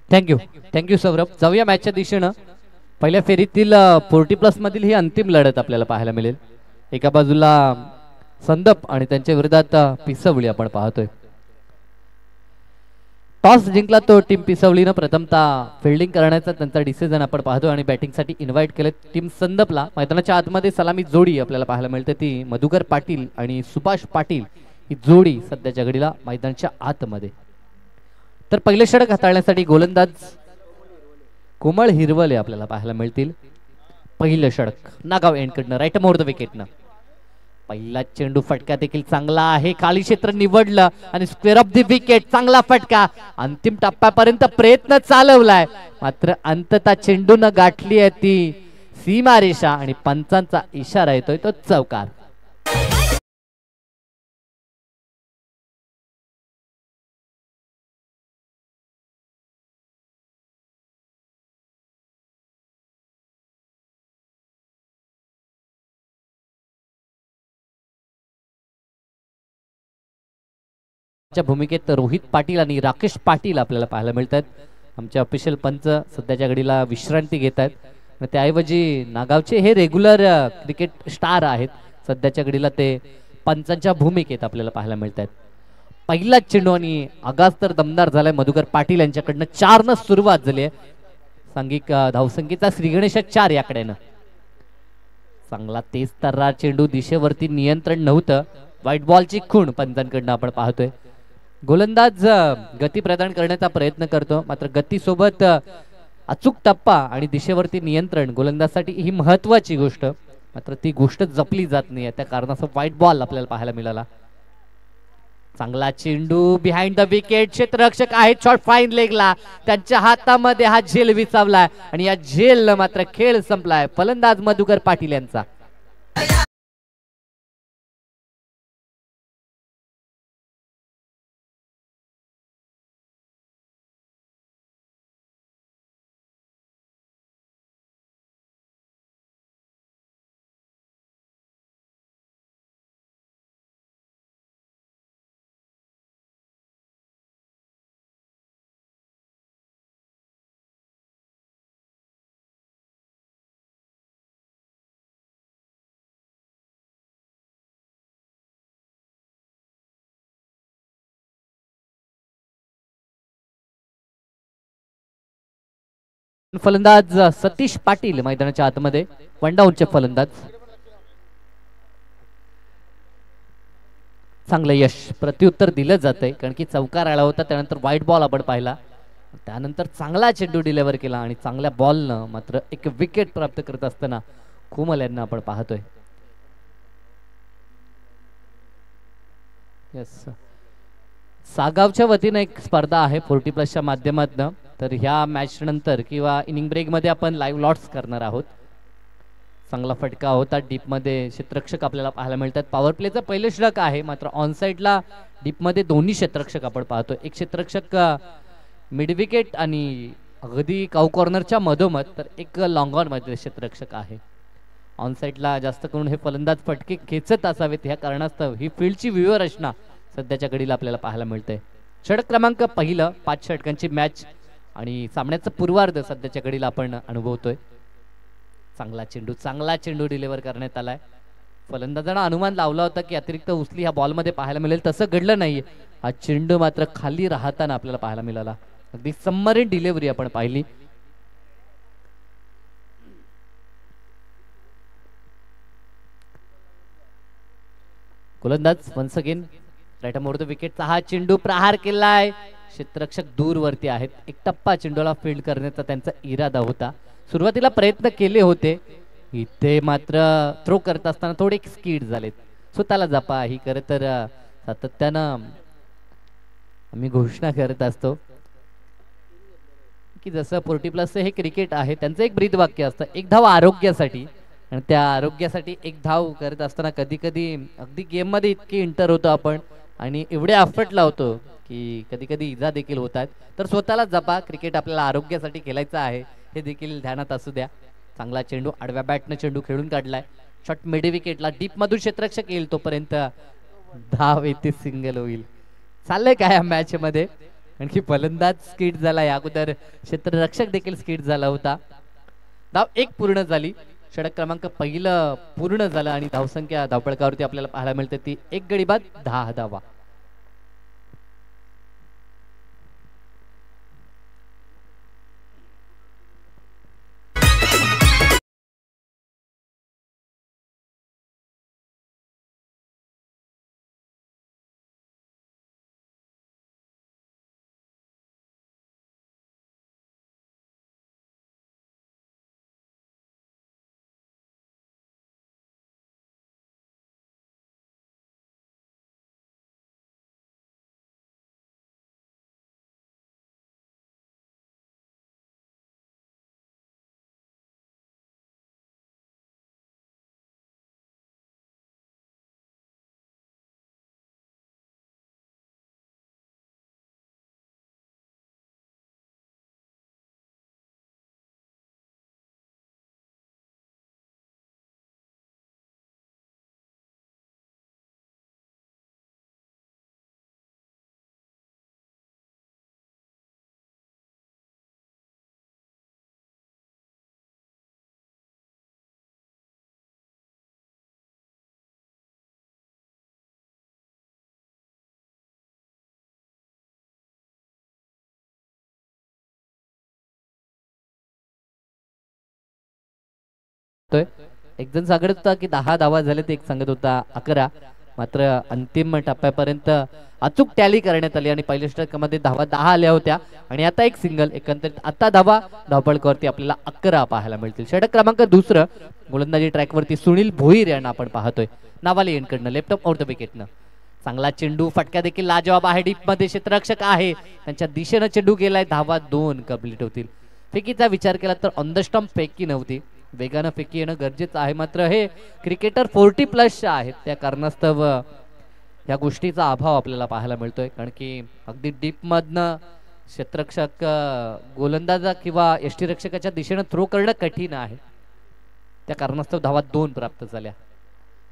Thank you thank you Saurabh. जाऊया मॅचच्या दिशेनं. पहिल्या फेरीतील 40+ मधील ही अंतिम लढत आपल्याला पाहायला मिळेल. एका बाजूला संदप आणि त्यांच्या विरोधात पिसवली आपण पाहतोय. टॉस जिंकला तो टीम पिसवलीनं. प्रथमतः फिल्डिंग करण्याचा त्यांचा डिसिजन आपण पाहतो आणि बॅटिंगसाठी इन्व्हाइट केले टीम संदपला. मैदानाच्या आतमध्ये सलामी जोडी आपल्याला पाहायला मिळते, ती मधुकर पाटील आणि सुभाष पाटील ही जोडी सध्याच्या घडीला मैदानाच्या आतमध्ये. तर पहिले षटक हाताळण्यासाठी गोलंदाज कोमल हिरवले आपल्याला पाहायला मिळतील. पहिलं षटक नागाव एंडकडनं राईट मोर द विकेटनं. पहिला चेंडू फटका देखील चांगला आहे. खाली क्षेत्र निवडलं आणि स्क्वेअर ऑफ द विकेट. चांगला फटका. अंतिम टप्प्यापर्यंत प्रयत्न चालवलाय, मात्र अंततः चेंडून गाठली आहे ती सीमारेषा आणि पंचांचा इशारा येतोय तो चौकार. भूमिकेत रोहित पाटील आणि राकेश पाटील आपल्याला पाहायला मिळतात. आमचे ऑफिशियल पंच सध्याच्या घडीला विश्रांती घेत आहेत. त्याऐवजी नागावचे हे रेग्युलर क्रिकेट स्टार आहेत. सध्याच्या घडीला ते पंचांच्या भूमिकेत आपल्याला पाहायला मिळतात. पहिला चेंडू आणि आगाज तर दमदार झालाय मधुकर पाटील यांच्याकडनं. 4 सुरुवात झाली आहे. सांघिक धावसंख्येचा श्रीगणेश 4 याकडेनं. चांगला तेज तर्रार चेंडू. दिशेवरती नियंत्रण नव्हतं. व्हाईट बॉलची खूण पंचांकडनं आपण पाहतोय. गोलंदाज गती प्रदान करण्याचा प्रयत्न करतो, मात्र गतीसोबत अचूक टप्पा आणि दिशेवरती नियंत्रण गोलंदाजसाठी ही महत्वाची गोष्ट, मात्र ती गोष्ट जपली जात नाही. त्या कारणाचा व्हाईट बॉल आपल्याला पाहायला मिळाला. चांगला चेंडू बिहाइंड द विकेट. क्षेत्ररक्षक आहेत शॉट फाईन लेगला. त्यांच्या हातामध्ये हा झेल विचावलाय आणि या झेल मात्र खेळ संपलाय. फलंदाज मधुकर पाटील यांचा. फलंदाज सतीश पाटील मैदानाच्या आतमध्ये. वन डाऊनचे फलंदाज. चांगलं यश प्रत्युत्तर दिलं जातंय, कारण की चौकार आला होता. त्यानंतर व्हाईट बॉल आपण पाहिला. त्यानंतर चांगला चेंडू डिलिव्हर केला आणि चांगल्या बॉलनं मात्र एक विकेट प्राप्त करत असताना कोमल यांना आपण पाहतोय. यस, सागावच्या वतीने एक स्पर्धा आहे 40+ माध्यमातून. तर ह्या मॅच नंतर किंवा इनिंग ब्रेक मध्ये आपण लाईव्ह लॉट्स करणार आहोत. चांगला फटका होता. डीप मध्ये क्षेत्ररक्षक आपल्याला पाहायला मिळतात. पॉवर प्लेचं पहिलं षटक आहे, मात्र ऑन साइडला डीप मध्ये दोन्ही क्षेत्ररक्षक आपण पाहतो. एक क्षेत्ररक्षक मिड विकेट आणि अगदी काऊ कॉर्नरच्या मधोमध, तर एक लॉंग ऑन मध्ये क्षेत्ररक्षक आहे. ऑन साइडला जास्त करून हे फलंदाज फटके खेचत असावेत, ह्या कारणास्तव ही फील्डची व्यूह रचना सध्याच्या घडीला आपल्याला पाहायला मिळते. षटक क्रमांक पहिलं. 5 षटकांची मॅच आणि सामन्याचा पूर्वार्ध सध्याच्या घडीला आपण अनुभवतोय. चांगला चेंडू डिलिव्हर करण्यात आलाय. फलंदाजांना अनुमान लावला होता की अतिरिक्त उचली ह्या बॉल मध्ये पाहायला मिळेल, तसं घडलं नाही. हा चेंडू मात्र खाली राहताना आपल्याला पाहायला मिळाला. अगदी सबमरीन डिलिव्हरी आपण पाहिली. गोलंदाज once again right more the विकेटचा हा चेंडू प्रहार केलाय. क्षेत्ररक्षक दूरवरती आहेत. एक टप्पा चेंडूला फील्ड करण्याचा त्यांचा इरादा होता. सुरुवातीला प्रयत्न केले होते, इथे मात्र थ्रो करत असताना थोडे स्कीड झालेत. स्वतःला जपा ही खरं तर सातत्यानं आम्ही घोषणा करत असतो की जसं 40+ हे क्रिकेट आहे, त्यांचं एक ब्रीद वाक्य असतं, एक धाव आरोग्यासाठी. आणि त्या आरोग्यासाठी एक धाव करत असताना कधी कधी अगदी गेम मध्ये इतके इंटर होतो आपण आणि एवढे एफर्ट लावतो की कधी कधी इजा देखील होतात. तर स्वतःला जपा. क्रिकेट आपल्याला आरोग्यासाठी खेळायचं आहे, हे देखील ध्यानात असू द्या. चांगला चेंडू आडव्या बॅटनं चेंडू खेळून काढलाय. Shot mid विकेटला. डीप मधून क्षेत्ररक्षक येईल तोपर्यंत धाव येते, सिंगल होईल. चाललंय काय या मॅच मध्ये. आणखी फलंदाज स्किट झाला, या अगोदर क्षेत्ररक्षक देखील स्किट झाला होता. धाव एक पूर्ण झाली. षटक क्रमांक पहिलं पूर्ण झालं आणि धावसंख्या धावपळकावरती आपल्याला पाहायला मिळते ती 1 गडी बाद 10 धावा. एक जण सांगत होता की 10 धावा झाले, एक सांगत होता 11. मात्र अंतिम टप्प्यापर्यंत अचूक टॅली करण्यात आली आणि पहिल्या षटकामध्ये धावा 10 आल्या होत्या आणि आता एक सिंगल. एकंदरीत आता धावा धावपळकावरती आपल्याला 11 पाहायला मिळतील. षटक क्रमांक दुसरं गोलंदाजी ट्रॅकवरती सुनील भोईर यांना आपण पाहतोय. नावाली एंडकडनं लेफ्ट ऑफ आउट द विकेटनं चांगला चेंडू, फटका देखील लाजवाब आहे. डीप मध्ये क्षेत्ररक्षक आहे, त्यांच्या दिशेनं चेंडू गेलाय. धावा 2 कंप्लीट होतील. फेकीचा विचार केला तर ऑन द स्टंप फेकी नव्हती, वेगानं फेकी येणं गरजेचं आहे. मात्र हे क्रिकेटर 40+ आहेत, त्या कारणास्तव या गोष्टीचा अभाव आपल्याला पाहायला मिळतोय. कारण की अगदी डीप मधनं क्षेत्ररक्षक गोलंदाजा किंवा यष्टीरक्षकाच्या दिशेनं थ्रो करणं कठीण आहे, त्या कारणास्तव धावा 2 प्राप्त झाल्या.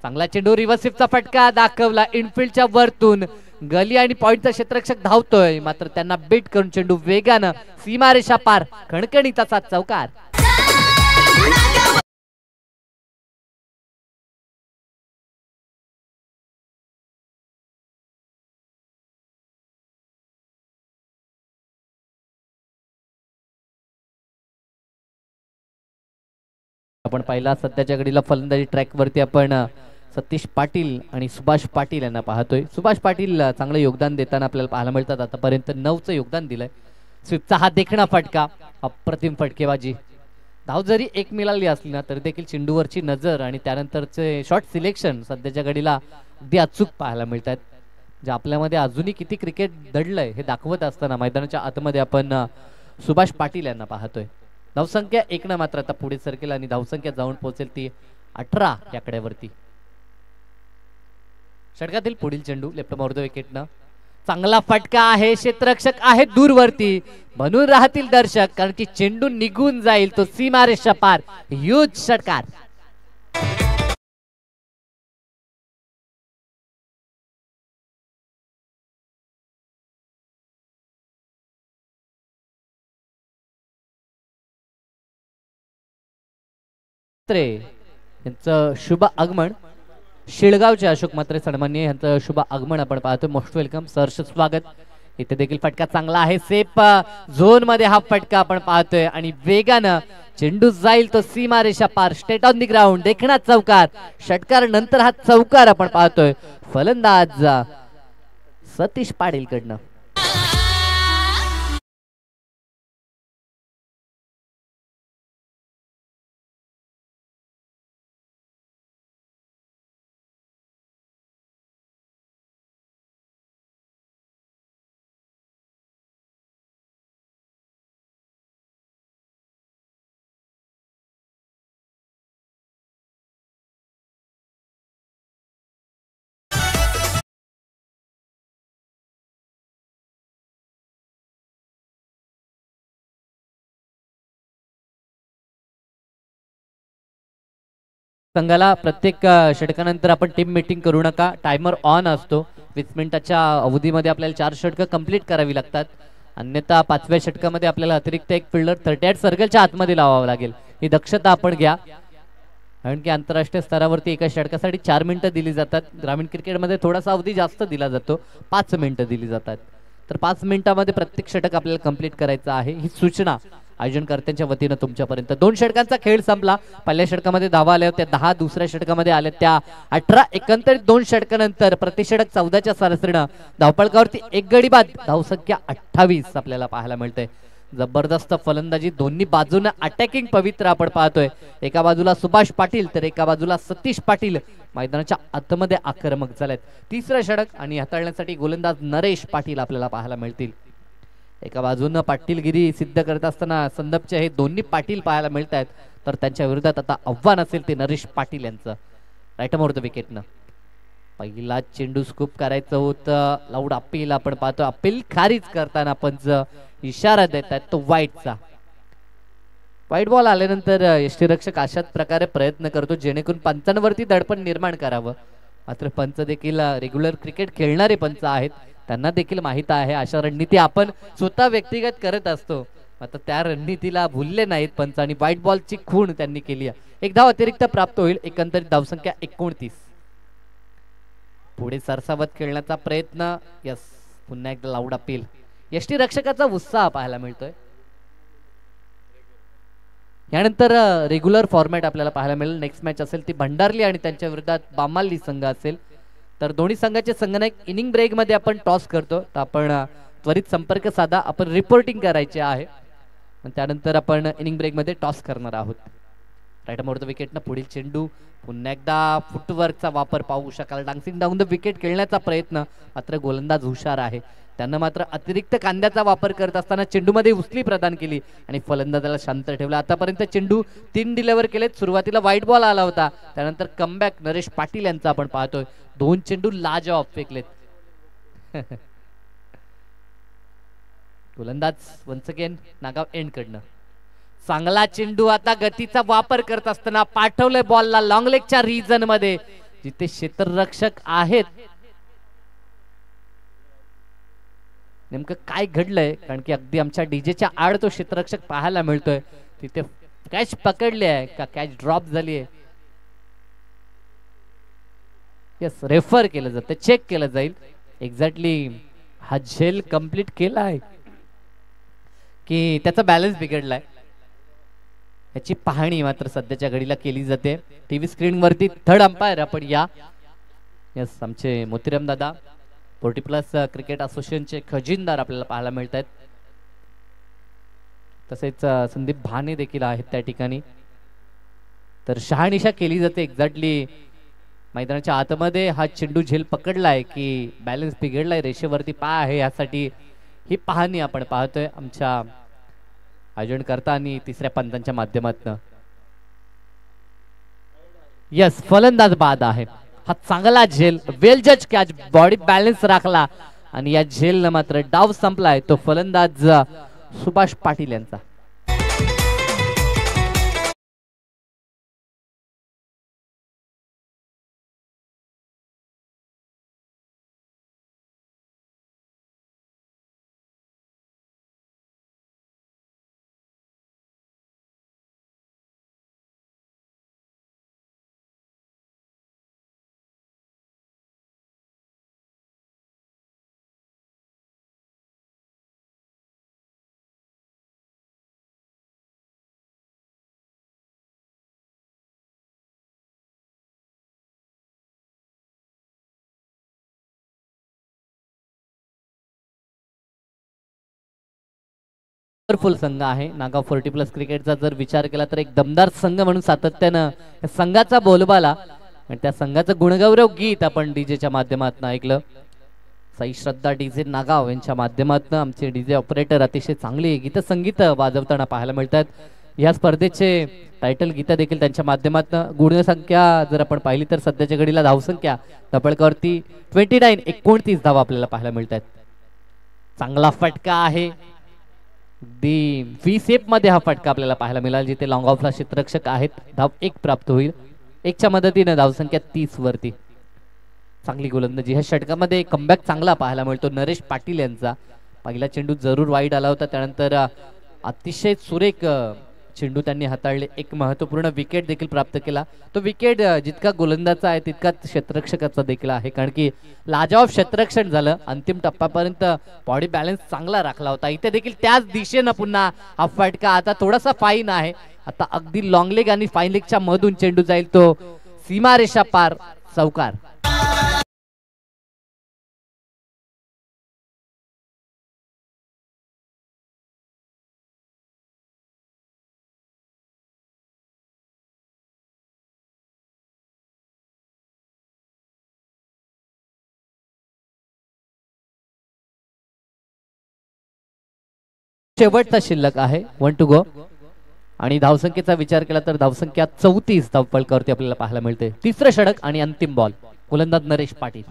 चांगला चेंडू, रिव्हर्सिव्हचा फटका दाखवला इनफिल्डच्या वरतून. गली आणि पॉइंटचा क्षेत्ररक्षक धावतोय, मात्र त्यांना बीट करून चेंडू वेगानं सीमारेषा पार, खणखणीचा चौकार. आपण पाहिला सध्याच्या घडीला फलंदाजी ट्रॅक वरती आपण सतीश पाटील आणि सुभाष पाटील यांना पाहतोय. सुभाष पाटील चांगलं योगदान देताना आपल्याला पाहायला मिळतात. आतापर्यंत 9चं योगदान दिलंय. स्वीपचा हा देखणा फटका, अप्रतिम फटकेबाजी. धाव जरी एक मिळाली असली ना तरी देखील चेंडूवरची नजर आणि त्यानंतरचे शॉट सिलेक्शन सध्याच्या घडीला अगदी अचूक पाहायला मिळतात, जे आपल्यामध्ये अजूनही किती क्रिकेट दडलंय हे दाखवत असताना मैदानाच्या आतमध्ये आपण सुभाष पाटील यांना पाहतोय. धावसंख्या 1 न मात्र आता पुढे सरकेल आणि धावसंख्या जाऊन पोहोचेल ती 18 या कड्यावरती. षटकातील पुढील चेंडू लेफ्ट मार्ग विकेटनं चांगला फटका आहे. क्षेत्ररक्षक आहे दूरवरती, बनून राहतील दर्शक कारण की चेंडू निघून जाईल तो सीमारेषा पार. ह्यूज षटकार. यांचं शुभ आगमन, शिळगावचे अशोक म्हात्रे सन्माननीय यांचं शुभ आगमन आपण पाहतोय. मोस्ट वेलकम, सहर्ष स्वागत. इथे देखील फटका चांगला आहे, सेफ झोन मध्ये हा फटका आपण पाहतोय आणि वेगानं चेंडू जाईल तो सीमारेषा पार, स्टेट ऑन दी ग्राउंड. देखणा चौकार, षटकार नंतर हा चौकार आपण पाहतोय फलंदाज सतीश पाटील कडनं. संघाला प्रत्येक षटकानंतर आपण टीम मीटिंग करू नका, टायमर ऑन असतो. 20 मिनिटाच्या अवधीमध्ये आपल्याला 4 षटकं कंप्लीट करावी लागतात. अन्यथा 5व्या षटकामध्ये आपल्याला अतिरिक्त एक फिल्डर 38 सर्कलच्या आतमध्ये लावावं लागेल. ही दक्षता आपण घ्या, कारण की आंतरराष्ट्रीय स्तरावरती एका षटकासाठी 4 मिनिटं दिली जातात. ग्रामीण क्रिकेटमध्ये थोडासा अवधी जास्त दिला जातो, 5 मिनिटं दिली जातात. तर 5 मिनिटांमध्ये प्रत्येक षटक आपल्याला कंप्लीट करायचं आहे. ही सूचना आयोजनकर्त्यांच्या वतीनं तुमच्यापर्यंत. 2 षटकांचा खेळ संपला. पहिल्या षटकामध्ये धावा आल्या होत्या 10, दुसऱ्या षटकामध्ये आल्या त्या 18. एकंदरीत 2 षटकानंतर प्रतिषटक 14च्या सरासरीनं धावपळकावरती एक गडी बाद, धावसंख्या 28 आपल्याला पाहायला मिळते. जबरदस्त फलंदाजी दोन्ही बाजूने अटॅकिंग पवित्र आपण पाहतोय. एका बाजूला सुभाष पाटील तर एका बाजूला सतीश पाटील मैदानाच्या आतमध्ये आक्रमक झालेत. तिसरं षटक आणि हाताळण्यासाठी गोलंदाज नरेश पाटील आपल्याला पाहायला मिळतील. एका बाजूनं पाटीलगिरी सिद्ध करत असताना संदपचे हे दोन्ही पाटील पाहायला मिळत आहेत. तर त्यांच्या विरोधात आता आव्हान असेल ते नरेश पाटील यांचं. राईट मोर द विकेटनं पहिला चेंडू स्कूप करायचं होतं. लाऊड अपील आपण पाहतो. अपील खारीज करताना पंच इशारा देत आहेत तो वाईटचा. वाईट बॉल आल्यानंतर यष्टीरक्षक अशाच प्रकारे प्रयत्न करतो जेणेकरून पंचांवरती दडपण निर्माण करावं. मात्र पंच देखील रेग्युलर क्रिकेट खेळणारे पंच आहेत, त्यांना देखील माहित आहे अशा रणनीती आपण स्वतः व्यक्तिगत करत असतो. आता त्या रणनीतीला भुलले नाहीत पंच आणि व्हाईट बॉलची खूण त्यांनी केली आहे. एक धाव अतिरिक्त प्राप्त होईल. एकंदरीत धावसंख्या 29. पुढे सरसावत खेळण्याचा प्रयत्न. यस, पुन्हा एकदा लाऊड अपील. यष्टीरक्षकाचा उत्साह पाहायला मिळतोय. यानंतर रेग्युलर फॉर्मॅट आपल्याला पाहायला मिळेल. नेक्स्ट मॅच असेल ती भंडारली आणि त्यांच्या विरोधात बामाली संघ असेल. तर दोन्ही संघाचे संघनायक इनिंग ब्रेक मध्ये आपण टॉस करतो. तर आपण त्वरित संपर्क साधा. आपण रिपोर्टिंग करायचे आहे. त्यानंतर आपण इनिंग ब्रेक मध्ये टॉस करणार आहोत. राईट मोर द विकेटनं पुढील चेंडू. पुन्हा एकदा फुटवर्कचा वापर पाहू शकाल. डान्सिंग डाऊन द विकेट खेळण्याचा प्रयत्न. मात्र गोलंदाज हुशार आहे. त्यांना मात्र अतिरिक्त कांद्याचा वापर करत असताना चेंडूमध्ये उचली प्रदान केली आणि फलंदाजाला शांत ठेवला. आतापर्यंत चेंडू 3 डिलिव्हर केलेत. सुरुवातीला व्हाईट बॉल आला होता, त्यानंतर कमबॅक नरेश पाटील यांचा आपण पाहतोय. 2 चेंडू लाजवाब फेकलेत. गोलंदाज वन्स अगेन नागाव एंड कडनं. चांगला चेंडू. आता गतीचा वापर करत असताना पाठवले बॉलला लॉंग लेगच्या रिजन मध्ये जिथे क्षेत्ररक्षक आहेत. नेमकं काय घडलंय, कारण की अगदी आमच्या डीजेच्या आड तो क्षेत्ररक्षक पाहायला मिळतोय. तिथे कॅच पकडली आहे का कॅच ड्रॉप झाली आहे. यस, रेफर केलं जातं, चेक केलं जाईल एक्झॅक्टली हा झेल कंप्लीट केला आहे की त्याचा बॅलन्स बिघडलाय याची पाहणी मात्र सध्याच्या घडीला केली जाते. टीव्ही स्क्रीन वरती थर्ड अंपायर आपण या. यस, आमचे मोतीराम दादा 40+ क्रिकेट असोसिएशनचे खजिनदार आपल्याला पाहायला मिळत आहेत. तसेच संदीप भाने देखील आहेत त्या ठिकाणी. तर शहानिशा केली जाते एक्झॅक्टली मैदानाच्या आतमध्ये हा चेंडू झेल पकडलाय की बॅलन्स बिघडलाय, रेषेवरती पाय आहे, यासाठी ही पाहणी आपण पाहतोय आमच्या आयोजनकर्ता आणि तिसऱ्या पंचांच्या माध्यमातून. यस, फलंदाज बाद आहे. हा चांगला झेल, वेल जज कॅच, बॉडी बॅलन्स राखला आणि या झेलनं मात्र डाव संपलाय. तो फलंदाज सुभाष पाटील यांचा. फुल संघ आहे नागाव 40+ क्रिकेटचा. जर विचार केला तर एक दमदार संघ म्हणून सातत्यानं संघाचा बोलबाला आणि त्या संघाचं गुणगौरव गीत आपण डीजेच्या माध्यमातून ऐकलं. साई श्रद्धा डीजे नागाव यांच्या माध्यमातून आमचे डीजे ऑपरेटर अतिशय चांगली गीतसंगीत वाजवताना पाहायला मिळतात. या स्पर्धेचे टायटल गीत देखील त्यांच्या माध्यमातून. गुणसंख्या जर आपण पाहिली तर सध्याच्या घडीला धावसंख्या धपळकावरती 29 धावा आपल्याला पाहायला मिळतात. चांगला फटका आहे. व्ही शेप मध्ये हा फटका आपल्याला पाहायला मिळाला जिथे लॉंग ऑफला क्षेत्ररक्षक आहेत. धाव 1 प्राप्त होईल. 1च्या मदतीने धावसंख्या 30 वरती. चांगली गोलंदाजी ह्या षटकामध्ये कमबॅक चांगला पाहायला मिळतो नरेश पाटील यांचा. पहिला चेंडू जरूर वाईड आला होता, त्यानंतर अतिशय सुरेख चेंडू त्यांनी हाताळले, एक महत्त्वपूर्ण विकेट देखील प्राप्त केला. तो विकेट जितका गोलंदाजा आहे तितकाच क्षेत्ररक्षकाचा देखील आहे, कारण की लाजवाब क्षेत्ररक्षण झालं. अंतिम टप्प्यापर्यंत बॉडी बॅलन्स चांगला राखला होता. इथे देखील त्याच दिशेनं पुन्हा हा फटका, आता थोडासा फाईन आहे. आता अगदी लॉंग लेग आणि फाईन लेगच्या मधून चेंडू जाईल तो सीमारेषा पार, चौकार. शेवटचा शिल्लक आहे, 1 to go. आणि धावसंख्येचा विचार केला तर धावसंख्या 34 धावफलकावरती आपल्याला पाहायला मिळते. तिसरं षटक आणि अंतिम बॉल. गोलंदाज नरेश पाटील.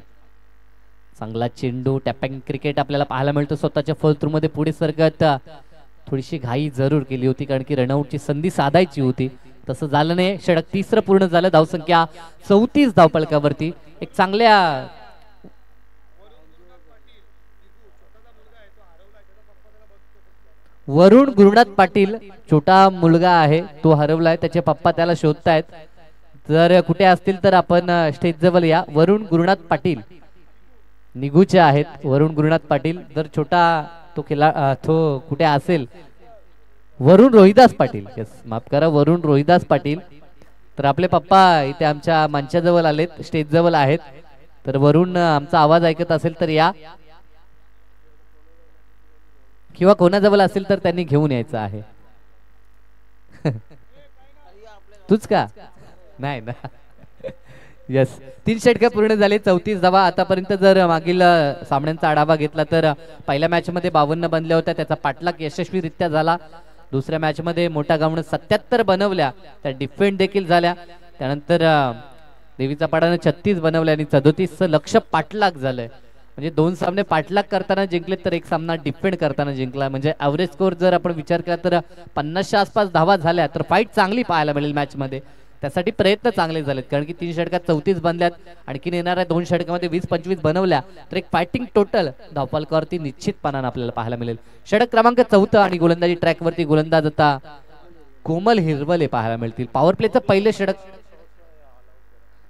चांगला चेंडू, टॅपिंग क्रिकेट आपल्याला पाहायला मिळतं. स्वतःच्या फॉल मध्ये पुढे सरकत थोडीशी घाई जरूर केली होती, कारण की रनआउटची संधी साधायची होती, तसं झालं नाही. षटक तिसरं पूर्ण झालं. धावसंख्या 34 धावफलकावरती. एक चांगल्या वरुण गुरुनाथ पाटील, छोटा मुलगा आहे, तो हरवलाय, त्याचे पप्पा त्याला शोधतायत. जर कुठे असतील तर आपण स्टेज जवळ या. वरुण गुरुनाथ पाटील निघूचे आहेत. वरुण गुरुनाथ पाटील, जर छोटा तो कुठे असेल. वरुण रोहिदास पाटील, यस माफ करा, वरुण रोहिदास पाटील. तर आपले पप्पा इथे आमच्या मंचाजवळ आलेत, स्टेज जवळ आहेत. तर वरुण आमचा आवाज ऐकत असेल तर या, किंवा कोणाजवळ असेल तर त्यांनी घेऊन यायचं आहे. तूच का? नाही ना. यस, 3 षटके पूर्ण झाले, 34 धावा. आतापर्यंत जर मागील सामन्यांचा आढावा घेतला तर पहिल्या मॅच मध्ये 52 बनल्या होत्या, त्याचा पाठलाग यशस्वीरित्या झाला. दुसऱ्या मॅच मध्ये मोठा गावून 77 बनवल्या, त्या डिफेंड देखील झाल्या. त्यानंतर देवीचा पाडाने 36 बनवल्या आणि 37चं लक्ष पाठलाग झालंय. म्हणजे 2 सामने पाठलाग करताना जिंकले तर एक सामना डिफेंड करताना जिंकला. म्हणजे ॲव्हरेज स्कोर जर आपण विचार केला तर 50च्या आसपास धावा झाल्या, तर फाईट चांगली पाहायला मिळेल मॅच मध्ये. त्यासाठी प्रयत्न चांगले झालेत, कारण की 3 षटकात 34 बनल्यात, आणखीन येणाऱ्या 2 षटकामध्ये 20-25 बनवल्या तर एक फायटिंग टोटल धावफलकावरती निश्चितपणाने आपल्याला पाहायला मिळेल. षटक क्रमांक 4 आणि गोलंदाजी ट्रॅकवरती गोलंदाज आता कोमल हिरवले पाहायला मिळतील. पॉवर प्लेचं पहिले षटक.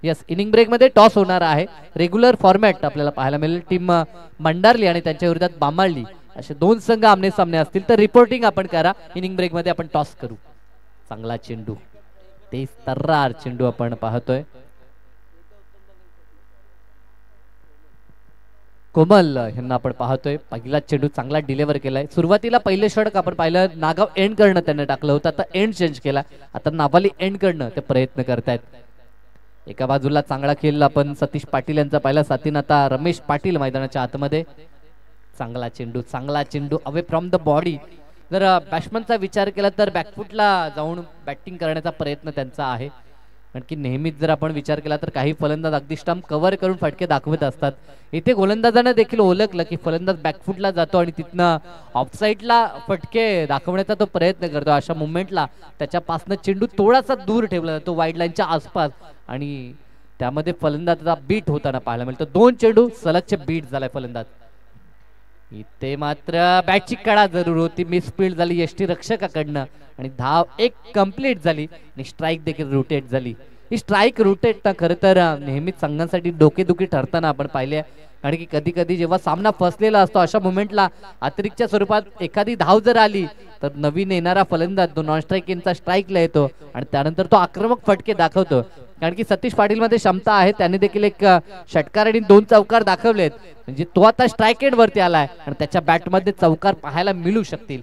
यस, इनिंग ब्रेक मध्ये टॉस होणार आहे. रेग्युलर फॉर्मॅट आपल्याला पाहायला मिळेल. टीम मंडारली आणि त्यांच्या विरोधात बांबाळली असे 2 संघ आमने सामने असतील. तर रिपोर्टिंग आपण करा. इनिंग ब्रेक मध्ये आपण टॉस करू. चांगला चेंडू, तेज तर्रार चेंडू आपण पाहतोय. कोमल यांना आपण पाहतोय. पहिला चेंडू चांगला डिलिव्हर केलाय. सुरुवातीला पहिले षटक आपण पाहिलं, नागाव एंड करणं त्यांनी टाकलं होतं, आता एंड चेंज केला. आता नावाली एंड करणं ते प्रयत्न करतायत. एका बाजूला चांगला खेळ आपण सतीश पाटील यांचा पाहिला, साथीन आता रमेश पाटील मैदानाच्या आतमध्ये. चांगला चेंडू अवे फ्रॉम द बॉडी. जर बॅट्समनचा विचार केला तर बॅकफुटला जाऊन बॅटिंग करण्याचा प्रयत्न त्यांचा आहे, कारण की नेहमीच जर आपण विचार केला तर काही फलंदाज अगदी स्टंप कव्हर करून फटके दाखवत असतात. इथे गोलंदाजानं देखील ओळखलं की फलंदाज बॅकफुटला जातो आणि तिथनं ऑफसाईडला फटके दाखवण्याचा तो प्रयत्न करतो. अशा मुवमेंटला त्याच्यापासून चेंडू थोडासा दूर ठेवला जातो, वाईड लाईनच्या आसपास, आणि त्यामध्ये फलंदाजाचा बीट होताना पाहायला मिळतो. 2 चेंडू सलगचे बीट झालाय फलंदाज. इथे मात्र बॅटची कडा जरूर होती, मिसफील्ड झाली यष्टी रक्षकाकडनं आणि धाव एक कंप्लीट झाली आणि स्ट्राईक देखील रोटेट झाली. ही स्ट्राईक रोटेट खरं तर नेहमीच संघांसाठी डोकेदुखी ठरताना आपण पाहिले, कारण की कधी कधी जेव्हा सामना फसलेला असतो अशा मोमेंटला अतिरिक्तच्या स्वरूपात एखादी धाव जर आली तर नवीन येणारा फलंदाज तो नॉन स्ट्राईकिंगचा स्ट्राईकला येतो आणि त्यानंतर तो आक्रमक फटके दाखवतो. कारण की सतीश पाटील मध्ये क्षमता आहे, त्याने देखील एक षटकार आणि 2 चौकार दाखवलेत. म्हणजे तो आता स्ट्राईक एंड वरती आलाय आणि त्याच्या बॅट मध्ये चौकार पाहायला मिळू शकतील.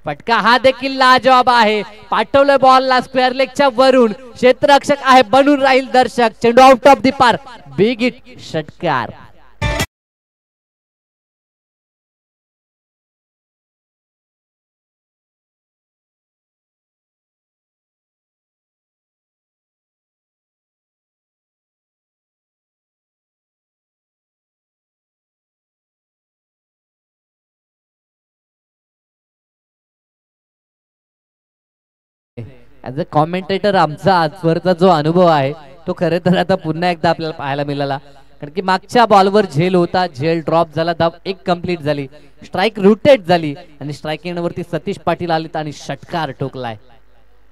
फटका हा देखील लाजवाब आहे. पाठवलं बॉलला स्क्वेअर लेगच्या वरून, क्षेत्ररक्षक आहे, बनून राहील दर्शक. चेंडू आउट ऑफ दी पार, बिग हिट, षटकार. ऍज अ कॉमेंटेटर आमचा आजवरचा जो अनुभव आहे तो खरं तर आता पुन्हा एकदा आपल्याला पाहायला मिळाला, कारण की मागच्या बॉलवर झेल होता, झेल ड्रॉप झाला, धाव 1 कंप्लीट झाली, स्ट्राइक रोटेट झाली आणि स्ट्राइक एंडवरती सतीश पाटील आले आणि षटकार ठोकलाय.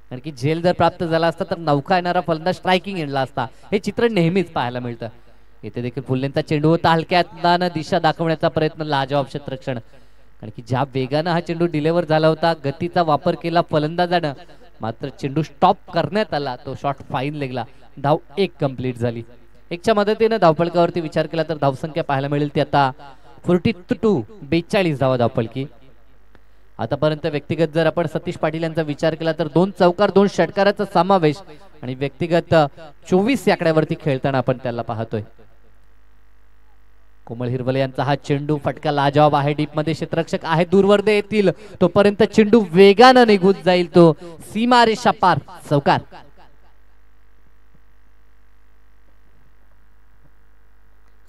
कारण की झेल जर प्राप्त झाला असता तर नौका येणारा फलंदाज स्ट्रायकिंग एंडला असता. हे चित्र नेहमीच पाहायला मिळतं. इथे देखील फुल्लेंचा चेंडू होता, हलक्या हाताने दिशा दाखवण्याचा प्रयत्न, लाजवाब क्षेत्ररक्षण. कारण की ज्या वेगानं हा चेंडू डिलिव्हर झाला होता, गतीचा वापर केला फलंदाजानं, मात्र चेंडू स्टॉप करण्यात आला, तो शॉट फाईन लेगला. धाव 1 कंप्लीट झाली. 1च्या मदतीने धावफलकावरती विचार केला तर धावसंख्या पाहायला मिळेल ती आता 42, 42 धावा धावफलकी. आतापर्यंत व्यक्तिगत जर आपण सतीश पाटील यांचा विचार केला तर 2 चौकार 2 षटकाराचा समावेश आणि व्यक्तिगत 24 या आकड्यावरती खेळताना आपण त्याला पाहतोय. कोमल हिरवले यांचा हा चेंडू फटका लाजवाब आहे, डीप मध्ये क्षेत्ररक्षक आहे, दूरवर येतील तोपर्यंत चेंडू वेगानं निघून जाईल, तो सीमारेषा पार, चौकार.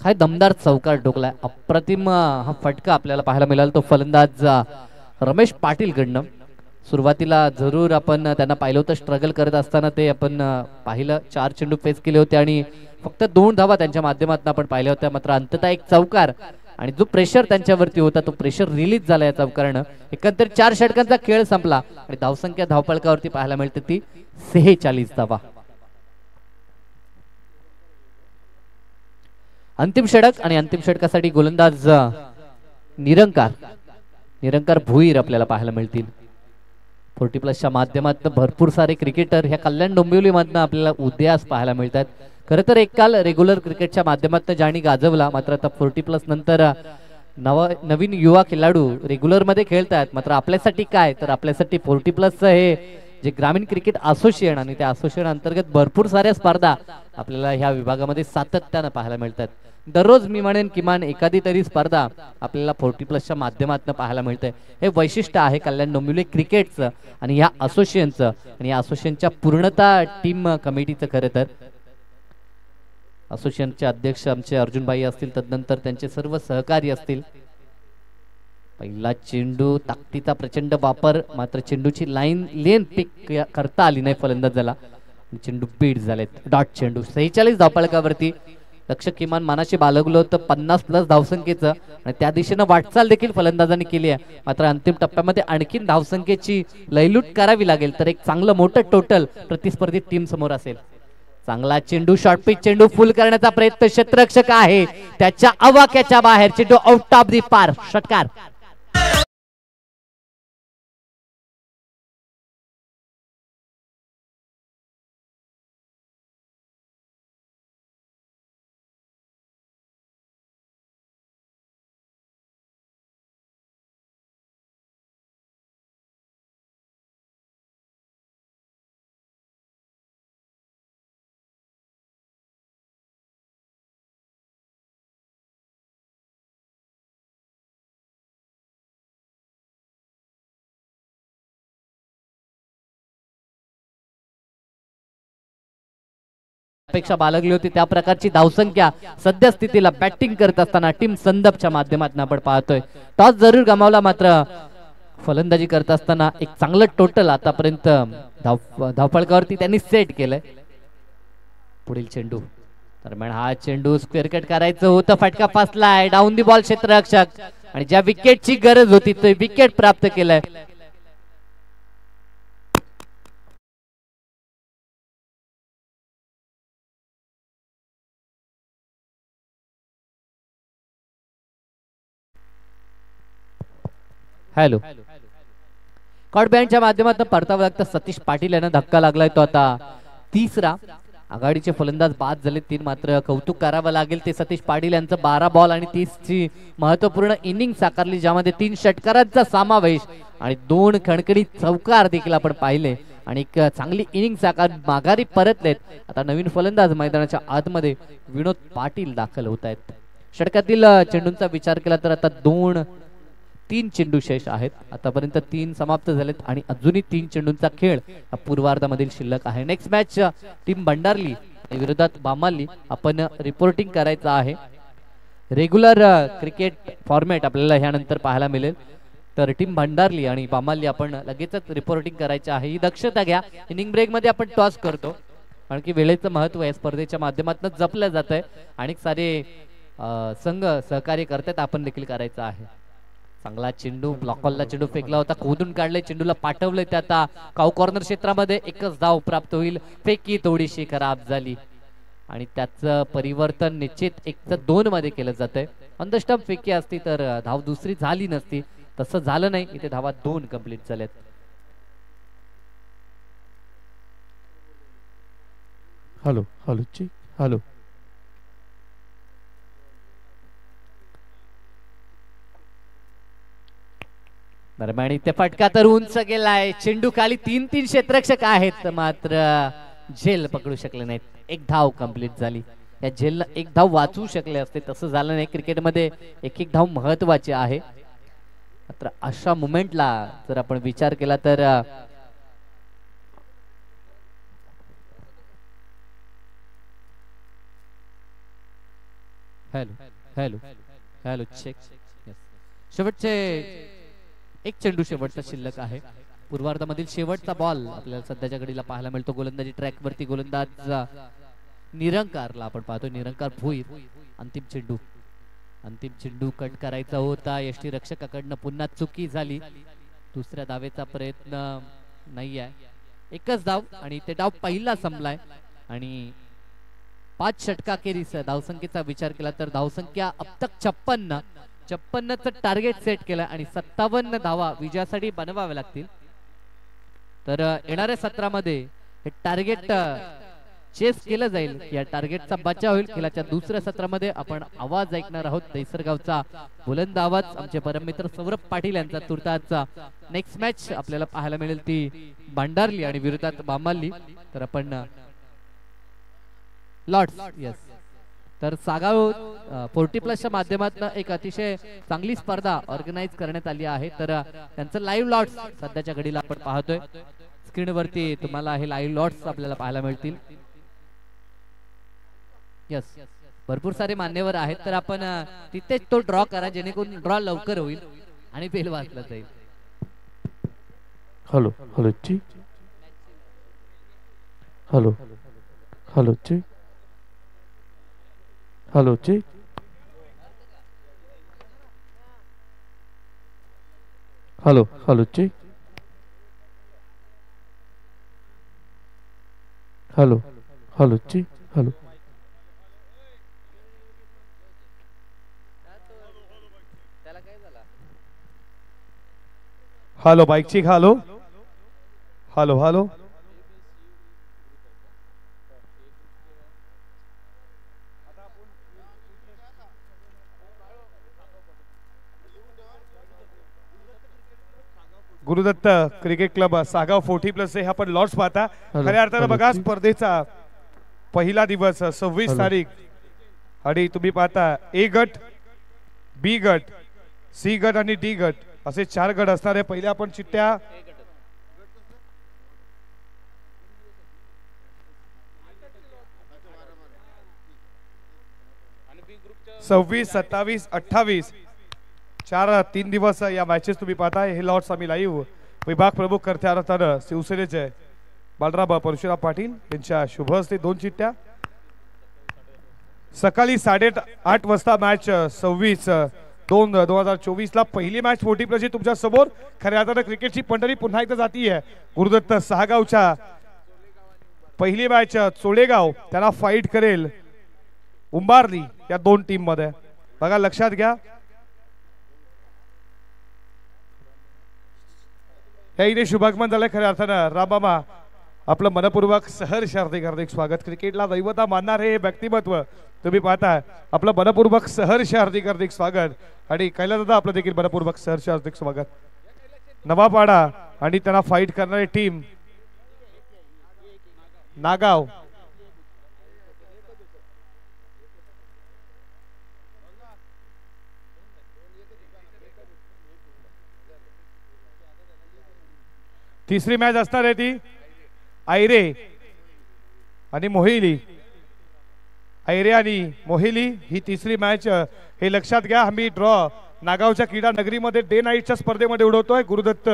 काय दमदार चौकार ठोकलाय, अप्रतिम हा फटका आपल्याला पाहायला मिळाला, तो फलंदाज रमेश पाटील कडनं. सुरुवातीला जरूर आपण त्यांना पाहिलं होतं स्ट्रगल करत असताना, ते आपण पाहिलं, 4 चेंडू फेस केले होते आणि फक्त 2 धावा त्यांच्या माध्यमातून आपण पाहिल्या होत्या. मात्र अंततः 1 चौकार आणि जो प्रेशर त्यांच्यावरती होता तो प्रेशर रिलीज झाला या चौकारानं. एकंदरीत 4 षटकांचा खेळ संपला आणि धावसंख्या धावफलकावरती पाहायला मिळते ती 46 धावा. अंतिम षटक आणि अंतिम षटकासाठी गोलंदाज निरंकार भुईर आपल्याला पाहायला मिळतील. 40+ माध्यमातून भरपूर सारे क्रिकेटर ह्या कल्याण डोंबिवली मधनं आपल्याला उदयास पाहायला मिळतात. खरं तर एक काल रेग्युलर क्रिकेटच्या माध्यमातून ज्यांनी गाजवला, मात्र आता 40+ नंतर नवीन युवा खेळाडू रेग्युलर मध्ये खेळतात. मात्र आपल्यासाठी काय तर आपल्यासाठी 40+ हे जे ग्रामीण क्रिकेट असोसिएशन आणि त्या असोसिएशन अंतर्गत भरपूर साऱ्या स्पर्धा आपल्याला ह्या विभागामध्ये सातत्यानं पाहायला मिळतात. दररोज मी म्हणेन किमान एखादी तरी स्पर्धा आपल्याला 40+ माध्यमातून पाहायला मिळते. हे वैशिष्ट्य आहे कल्याण डोंबिवली क्रिकेटचं आणि या असोसिएशनचं आणि या असोसिएशनच्या पूर्णतः टीम कमिटीचं. खरं तर असोसिएशनचे अध्यक्ष आमचे अर्जुनभाई असतील, तदनंतर त्यांचे सर्व सहकारी असतील. पहिला चेंडू, ताकदीचा प्रचंड वापर, मात्र चेंडूची लेन पिक करता आली नाही फलंदाजाला, चेंडू बीट झालेत. डॉट चेंडू 46 धावफलकावरती. लक्ष किमान मनाशी बाळगलं होतं 50+ धावसंख्येचं आणि त्या दिशेनं वाटचाल देखील फलंदाजांनी केली आहे. मात्र अंतिम टप्प्यामध्ये आणखीन धावसंख्येची लयलूट करावी लागेल तर एक चांगलं मोठं टोटल प्रतिस्पर्धी टीम समोर असेल. चांगला चेंडू, शॉर्ट पिच चेंडू फुल करण्याचा प्रयत्न, क्षेत्ररक्षक आहे त्याच्या आवाक्याच्या बाहेर, चेंडू आउट ऑफ दी पार, षटकार. अपेक्षा बाळगली होती त्या प्रकारची धावसंख्या सध्या स्थितीला बॅटिंग करत असताना टीम संदपच्या माध्यमातून आपण पाहतोय. टॉस जरूर गमावला, मात्र फलंदाजी करत असताना एक चांगलं टोटल आतापर्यंत धावफलकावरती त्यांनी सेट केलंय. पुढील चेंडू दरम्यान हा चेंडू स्क्वेअर कट करायचं होतं, फटका फसलाय, डाऊन दी बॉल क्षेत्ररक्षक आणि ज्या विकेटची गरज होती तो विकेट प्राप्त केलाय. हॅलो, कॉट बँडच्या माध्यमातून परतावं लागतं. सतीश पाटील यांना धक्का लागलाय, तो आता 3रा. आघाडीचे फलंदाज बाद झाले 3, मात्र कौतुक करावं लागेल ते सतीश पाटील यांचं. 12 बॉल आणि 30ची महत्वपूर्ण इनिंग साकारली, ज्यामध्ये 3 षटकारांचा समावेश आणि 2 खणखणीत चौकार देखील आपण पाहिले आणि एक चांगली इनिंग साकार माघारी परतलेत. आता नवीन फलंदाज मैदानाच्या आतमध्ये विनोद पाटील दाखल होत आहेत. षटकातील चेंडूंचा विचार केला तर आता 3 चेंडू शेष आहेत. आतापर्यंत 3 समाप्त झालेत आणि अजूनही 3 चेंडूंचा खेळ पूर्वार्धामधील शिल्लक आहे. नेक्स्ट मॅच टीम भंडारली विरोधात बामाली आपण रिपोर्टिंग करायचं आहे. रेग्युलर क्रिकेट फॉर्मॅट आपल्याला ह्यानंतर पाहायला मिळेल, तर टीम भंडारली आणि बामाली आपण लगेचच रिपोर्टिंग करायचं आहे. ही दक्षता घ्या. इनिंग ब्रेक मध्ये आपण टॉस करतो. कारण की वेळेचं महत्व आहे स्पर्धेच्या माध्यमातून जपलं जात आहे. आणि सारे संघ सहकार्य करतात, आपण देखील करायचं आहे. चांगला चेंडू ब्लॉकॉलला चेंडू फेकला होता, खोदून काढले, चेंडूला पाठवले ते आता काऊ कॉर्नर क्षेत्रामध्ये. एकच धाव प्राप्त होईल. फेकी थोडीशी खराब झाली आणि त्याचं परिवर्तन निश्चित 1-2 मध्ये केलं जातंय. ऑन द स्टंप फेकी असती तर धाव दुसरी झाली नसती, तसं झालं नाही. इथे धावा 2 कंप्लीट झाल्यात. हॅलो हॅलो ची हॅलो दरम्यान इथे फटका तर उंच गेलाय. चेंडू खाली 3-3 क्षेत्ररक्षक आहेत, मात्र झेल पकडू शकले नाहीत. 1 धाव कंप्लीट झाली. या झेलला 1 धाव वाचवू शकले असते, तसं झालं नाही. क्रिकेटमध्ये 1-1 धाव महत्वाची आहे. मात्र अशा मुमेंटला जर आपण विचार केला तर हॅलो हॅलो हॅलो चेक. शेवटचे 1 चेंडू शेवटचा शिल्लक आहे. पूर्वार्धामधील शेवटचा बॉल आपल्याला सध्याच्या घडीला पाहायला मिळतो. गोलंदाजी ट्रॅक वरती गोलंदाज निरंकारला आपण पाहतो. निरंकार भुईर. अंतिम चेंडू कट करायचा होता. यष्टी रक्षकाकडनं पुन्हा चुकी झाली. दुसऱ्या धावेचा प्रयत्न नाही आहे. एकच धाव आणि ते डाव पहिला संपलाय. आणि 5 षटकाखेरीस धावसंख्येचा विचार केला तर धावसंख्या अब तक 56चं टार्गेट सेट केलं आणि 57 धावा विजयासाठी बनवाव्या लागतील. तर येणाऱ्या सत्रामध्ये हे टार्गेट चेस केलं जाईल. या टार्गेटचा बचाव होईल. खेळाच्या दुसऱ्या सत्रामध्ये आपण आवाज ऐकणार आहोत. दैसरगावचा बुलंद आवाज आमचे परममित्र सौरभ पाटील यांचा. तुर्ताचा नेक्स्ट मॅच आपल्याला पाहायला मिळेल ती भांडारली आणि विरोधात बामाली. तर आपण लॉर्ड्स यस तर सागाव 40+ माध्यमातून एक अतिशय चांगली स्पर्धा ऑर्गनाइज करण्यात आली आहे. तर त्यांचं लाईव्ह लॉट्स सध्याच्या घडीला आपण पाहतोय. स्क्रीनवरती तुम्हाला हे लाईव्ह लॉट्स आपल्याला पाहायला मिळतील. यस भरपूर सारे मान्यवर आहेत. तर आपण तिथेच तो ड्रॉ करा, जेणेकरून ड्रॉ लवकर होईल आणि बेल वाजला जाईल. हॅलो हॅलो ची हॅलो हॅलो ची हॅलो ची हॅलो हॅलो ची हॅलो हॅलो ची हॅलो हॅलो बाईक चीक. Hello hello hello Gurudatt cricket club Sagaon 40+ हे आपण लॉट्स पाहता. खऱ्या अर्थानं बघा स्पर्धेचा पहिला दिवस 26 तारीख आणि तुम्ही पाहता ए गट, बी गट, सी गट आणि डी गट असे 4 गट असणार आहे. पहिल्या आपण चिठ्ठ्या 26, 27, 28 3 दिवस या मॅचेस तुम्ही पाहताय. हे लॉट्स आम्ही लाईव्ह विभाग प्रमुख खऱ्या अर्थानं शिवसेनेचे बालराव परशुराम पाटील यांच्या शुभ हस्ते 2 चिठ्ठ्या. सकाळी 8:30 वाजता मॅच 26/2/2024 ला पहिली मॅच 40+ तुमच्या समोर. खऱ्या अर्थानं क्रिकेटची पंढरी पुन्हा एकदा जाती आहे. गुरुदत्त सहागावच्या पहिली मॅच चोळेगाव त्याला फाईट करेल उंबारली या 2 टीम मध्ये. बघा लक्षात घ्या. इथे शुभागमन झालंय. खऱ्या अर्थानं रामबाबा आपलं मनपूर्वक सहर्ष हार्दिक स्वागत. क्रिकेटला दैवता मानणार हे व्यक्तिमत्व तुम्ही पाहताय. आपलं मनपूर्वक सहर्ष हार्दिक स्वागत. आणि कैलासदादा आपलं देखील मनपूर्वक सहर्ष हार्दिक स्वागत. नवापाडा आणि त्यांना फाईट करणारी टीम नागाव. तिसरी मॅच असणार आहे ती आयरे आणि मोहिली. आयरे आणि मोहिली ही तिसरी मॅच. हे लक्षात घ्या. आम्ही ड्रॉ नागावच्या क्रीडा नगरीमध्ये डे नाईटच्या स्पर्धेमध्ये उडवतोय. गुरुदत्त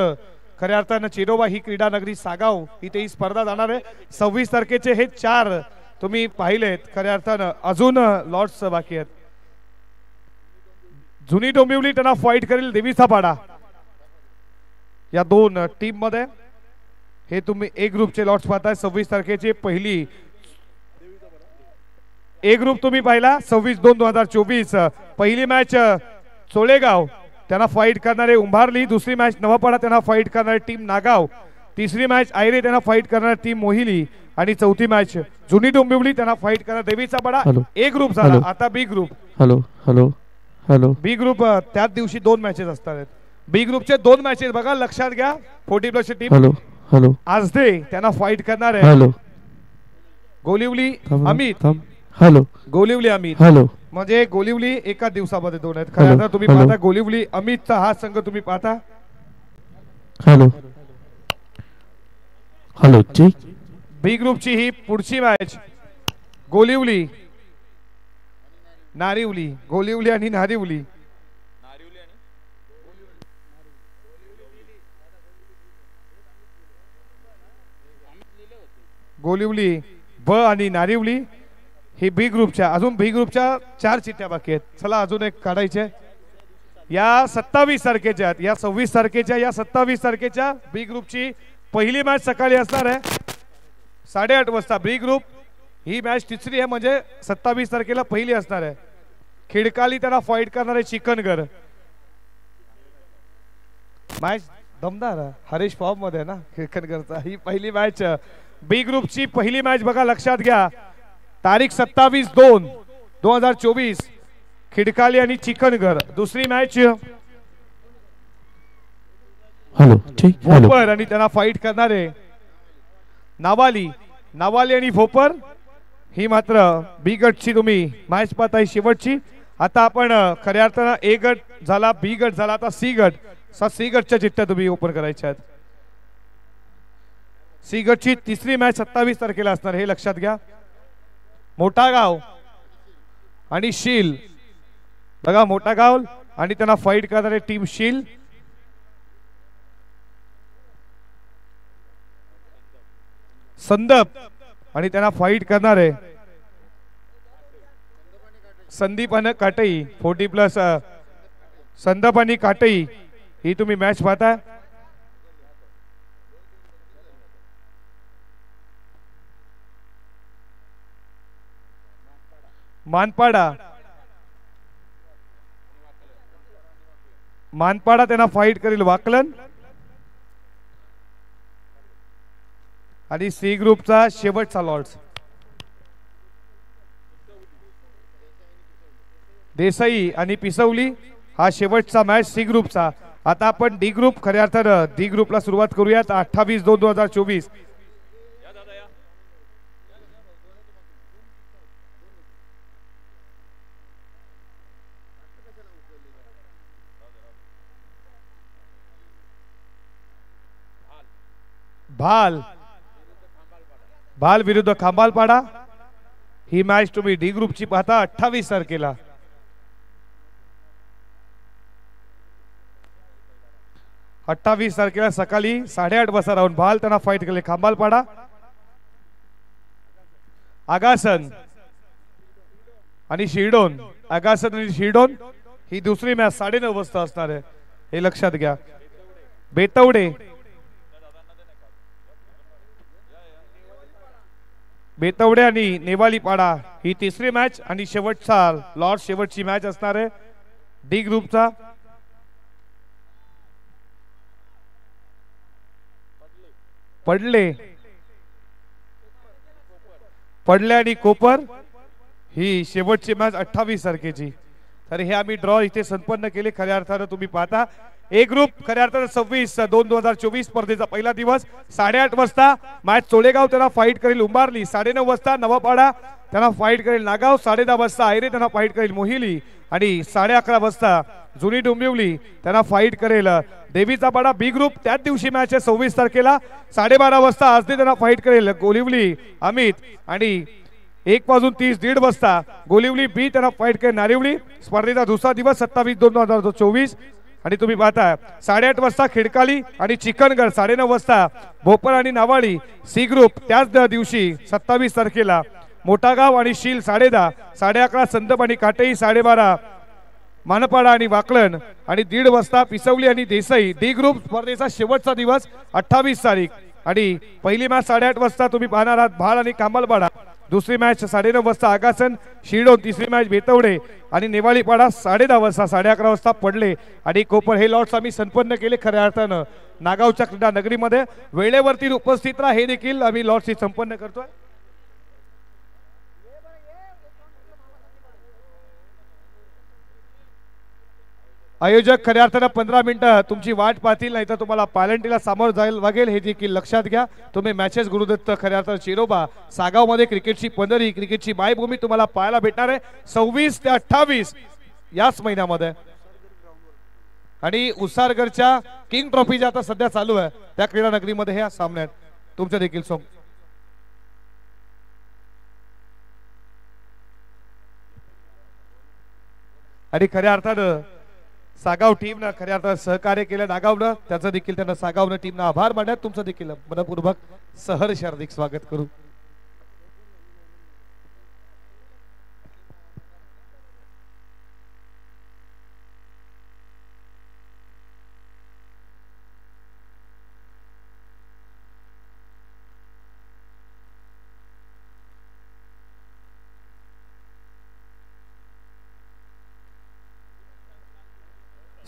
खऱ्या अर्थानं चिरोबा ही क्रीडा नगरी सागाव इथे ही स्पर्धा जाणार आहे. 26 तारखेचे हे 4 तुम्ही पाहिलेत. खऱ्या अर्थानं अजून लॉट्स बाकी आहेत. जुनी डोंबिवली त्यांना फाईट करेल देवीचा पाडा. या 2 टीम मध्ये हे तुम्ही ए ग्रुपचे लॉट्स पाहताय. 26 तारखेचे पहिली ए ग्रुप तुम्ही पाहिला. 26-2-2024 पहिली मॅच चोळेगाव त्यांना फाईट करणारे उंभारली. दुसरी मॅच नवापाडा त्यांना फाईट करणारे टीम नागाव. तिसरी मॅच आयरे त्यांना फाईट करणारे टीम मोहिली. आणि चौथी मॅच जुनी डोंबिवली त्यांना फाईट करणार देवीचा पाडा. ए ग्रुप झाला. आता B group. Hello hello hello. B group त्याच दिवशी 2 मॅचेस असतात. बी ग्रुपचे 2 मॅचेस बघा लक्षात घ्या. 40+ टीम. Hello hello. आजदे त्यांना फाईट करणार आहे. Hello. Golivali Amit. Hello. Golivali Amit. Hello. म्हणजे गोलिवली एका दिवसामध्ये 2 आहेत. खरं आता तुम्ही पाहता गोलिवली अमितचा हा संघ तुम्ही पाहता. Hello hello. बी ग्रुपची ही पुढची मॅच गोलिवली नारिवली. गोलिवली आणि नारिवली. गोलिवली ब आणि नारिवली ही बी ग्रुपच्या. अजून बी ग्रुपच्या 4 चिठ्ठ्या बाकी आहेत. चला अजून एक काढायचे. या 27 तारखेच्या या 26 तारखेच्या या 27 तारखेच्या बी ग्रुपची पहिली मॅच सकाळी असणार आहे 8:30 वाजता. बी ग्रुप ही मॅच तिसरी आहे म्हणजे 27 तारखेला पहिली असणार आहे. खिडकाली त्यांना फाईट करणार आहे चिकनगर. मॅच दमदार हरीश फॉर्म मध्ये ना खिडकनगरचा. ही पहिली मॅच बी ग्रुपची पहिली मॅच बघा लक्षात घ्या. तारीख 27-2-2024 खिडकाली आणि चिकनगर. दुसरी मॅच भोपर आणि त्यांना फाईट करणारे नावाली. नावाली आणि भोपर ही मात्र बी गटची तुम्ही मॅच पाहताय शेवटची. आता आपण खऱ्या अर्थानं ए गट झाला, बी गट झाला, आता सी गट. सी गटच्या चिठ्ठ्या तुम्ही ओपन करायच्या आहेत. सी गटची तिसरी मॅच 27 तारखेला असणार हे लक्षात घ्या. मोठा गाव आणि शील बघा. मोठा गाव आणि त्यांना फाईट करणारे टीम शील. संदप आणि त्यांना फाईट करणारे संदीप आणि काटई. 40+ संदप आणि काटई ही तुम्ही मॅच पाहता. मानपाडा. मानपाडा त्यांना फाईट करेल वाकलन. आणि सी ग्रुपचा शेवटचा लॉर्ड्स देसाई आणि पिसवली हा शेवटचा मॅच सी ग्रुपचा. आता आपण डी ग्रुप खऱ्या अर्थानं डी ग्रुपला सुरुवात करूयात. 28-2-2024 भाल. भाल विरुद्ध खांबालपाडा ही मॅच तुम्ही डी ग्रुपची पाहता 28 तारखेला. 28 तारखेला सकाळी 8:30 वाजता राहून भाल त्यांना फाईट केले खांबालपाडा. आगासन आणि शिरडोन. आगासन आणि शिरडोन ही दुसरी मॅच 9:30 वाजता असणार आहे हे लक्षात घ्या. बेतवडे. बेतवडे आणि नेवालीपाडा ही तिसरी मॅच आणि शेवटचा लॉर्ड शेवटची मॅच असणार आहे डी ग्रुपचा. पडले. पडले आणि कोपर ही शेवटची मॅच 28 तारखेची. तर हे आम्ही ड्रॉ इथे संपन्न केले. खऱ्या अर्थानं तुम्ही पाहता ए ग्रुप खऱ्या अर्थानं 26-2-2024 स्पर्धेचा पहिला दिवस 8:30 वाजता मॅच चोळेगाव त्यांना फाईट करेल उंबारली. 9:30 वाजता नवापाडा त्यांना फाईट करेल नागाव. 10:30 वाजता आयरे त्यांना फाईट करेल मोहिली. आणि 11:30 वाजता जुनी डोंबिवली त्यांना फाईट करेल देवीचा पाडा. बी ग्रुप त्याच दिवशी मॅच आहे 26 तारखेला. 12:30 वाजता आजदे त्यांना फाईट करेल गोलिवली अमित. आणि 1:30 1:30 वाजता गोलिवली बी त्यांना फाईट करेल नारिवली. स्पर्धेचा दुसरा दिवस 27-2-2024 आणि तुम्ही पाहता 8:30 वाजता खिडकाली आणि चिकनगड, 9:30 वाजता भोपर आणि नावाडी सी ग्रुप. त्याच दिवशी 27 तारखेला मोठागाव आणि शील 10:30, 11:30 संदप आणि काटेई, 12:30 मानपाडा आणि वाकलन आणि 1:30 वाजता पिसवली आणि देसाई. डी ग्रुप स्पर्धेचा शेवटचा दिवस 28 तारीख आणि पहिली मॅच 8:30 वाजता तुम्ही पाहणार आहात भाड आणि कांबलपाडा. दुसरी मॅच 9:30 वाजता आगासन शिरडोन. तिसरी मॅच बेतवडे आणि नेवाळीपाडा 10:30 वाजता, 11:30 वाजता पडले आणि कोपर. हे लॉट्स आम्ही संपन्न केले खऱ्या अर्थानं नागावच्या क्रीडा नगरीमध्ये. वेळेवरती उपस्थित राहा हे देखील आम्ही लॉट्स संपन्न करतोय. आयोजक खऱ्या अर्थानं 15 मिनिटं तुमची वाट पाहतील, नाही तर तुम्हाला पॅलेंटीला सामोरं जायला लागेल हे देखील लक्षात घ्या. तुम्ही मॅचेस गुरुदत्त खऱ्या अर्थानं चिरोबा सागाव मध्ये क्रिकेटची पंढरी, क्रिकेटची मायभूमी तुम्हाला पाहायला भेटणार आहे 26 ते 28 याच महिन्यामध्ये. आणि उसारगडच्या किंग ट्रॉफी जे आता सध्या चालू आहे त्या क्रीडा नगरीमध्ये हे सामने आहेत. तुमचं देखील सॉंग आणि खऱ्या अर्थानं सागाव टीमनं खऱ्या अर्थानं सहकार्य केलं नागावनं, त्याचं देखील त्यांना सागावनं टीमनं आभार मानण्यात तुमचं देखील मनपूर्वक सहर्ष हार्दिक स्वागत करू.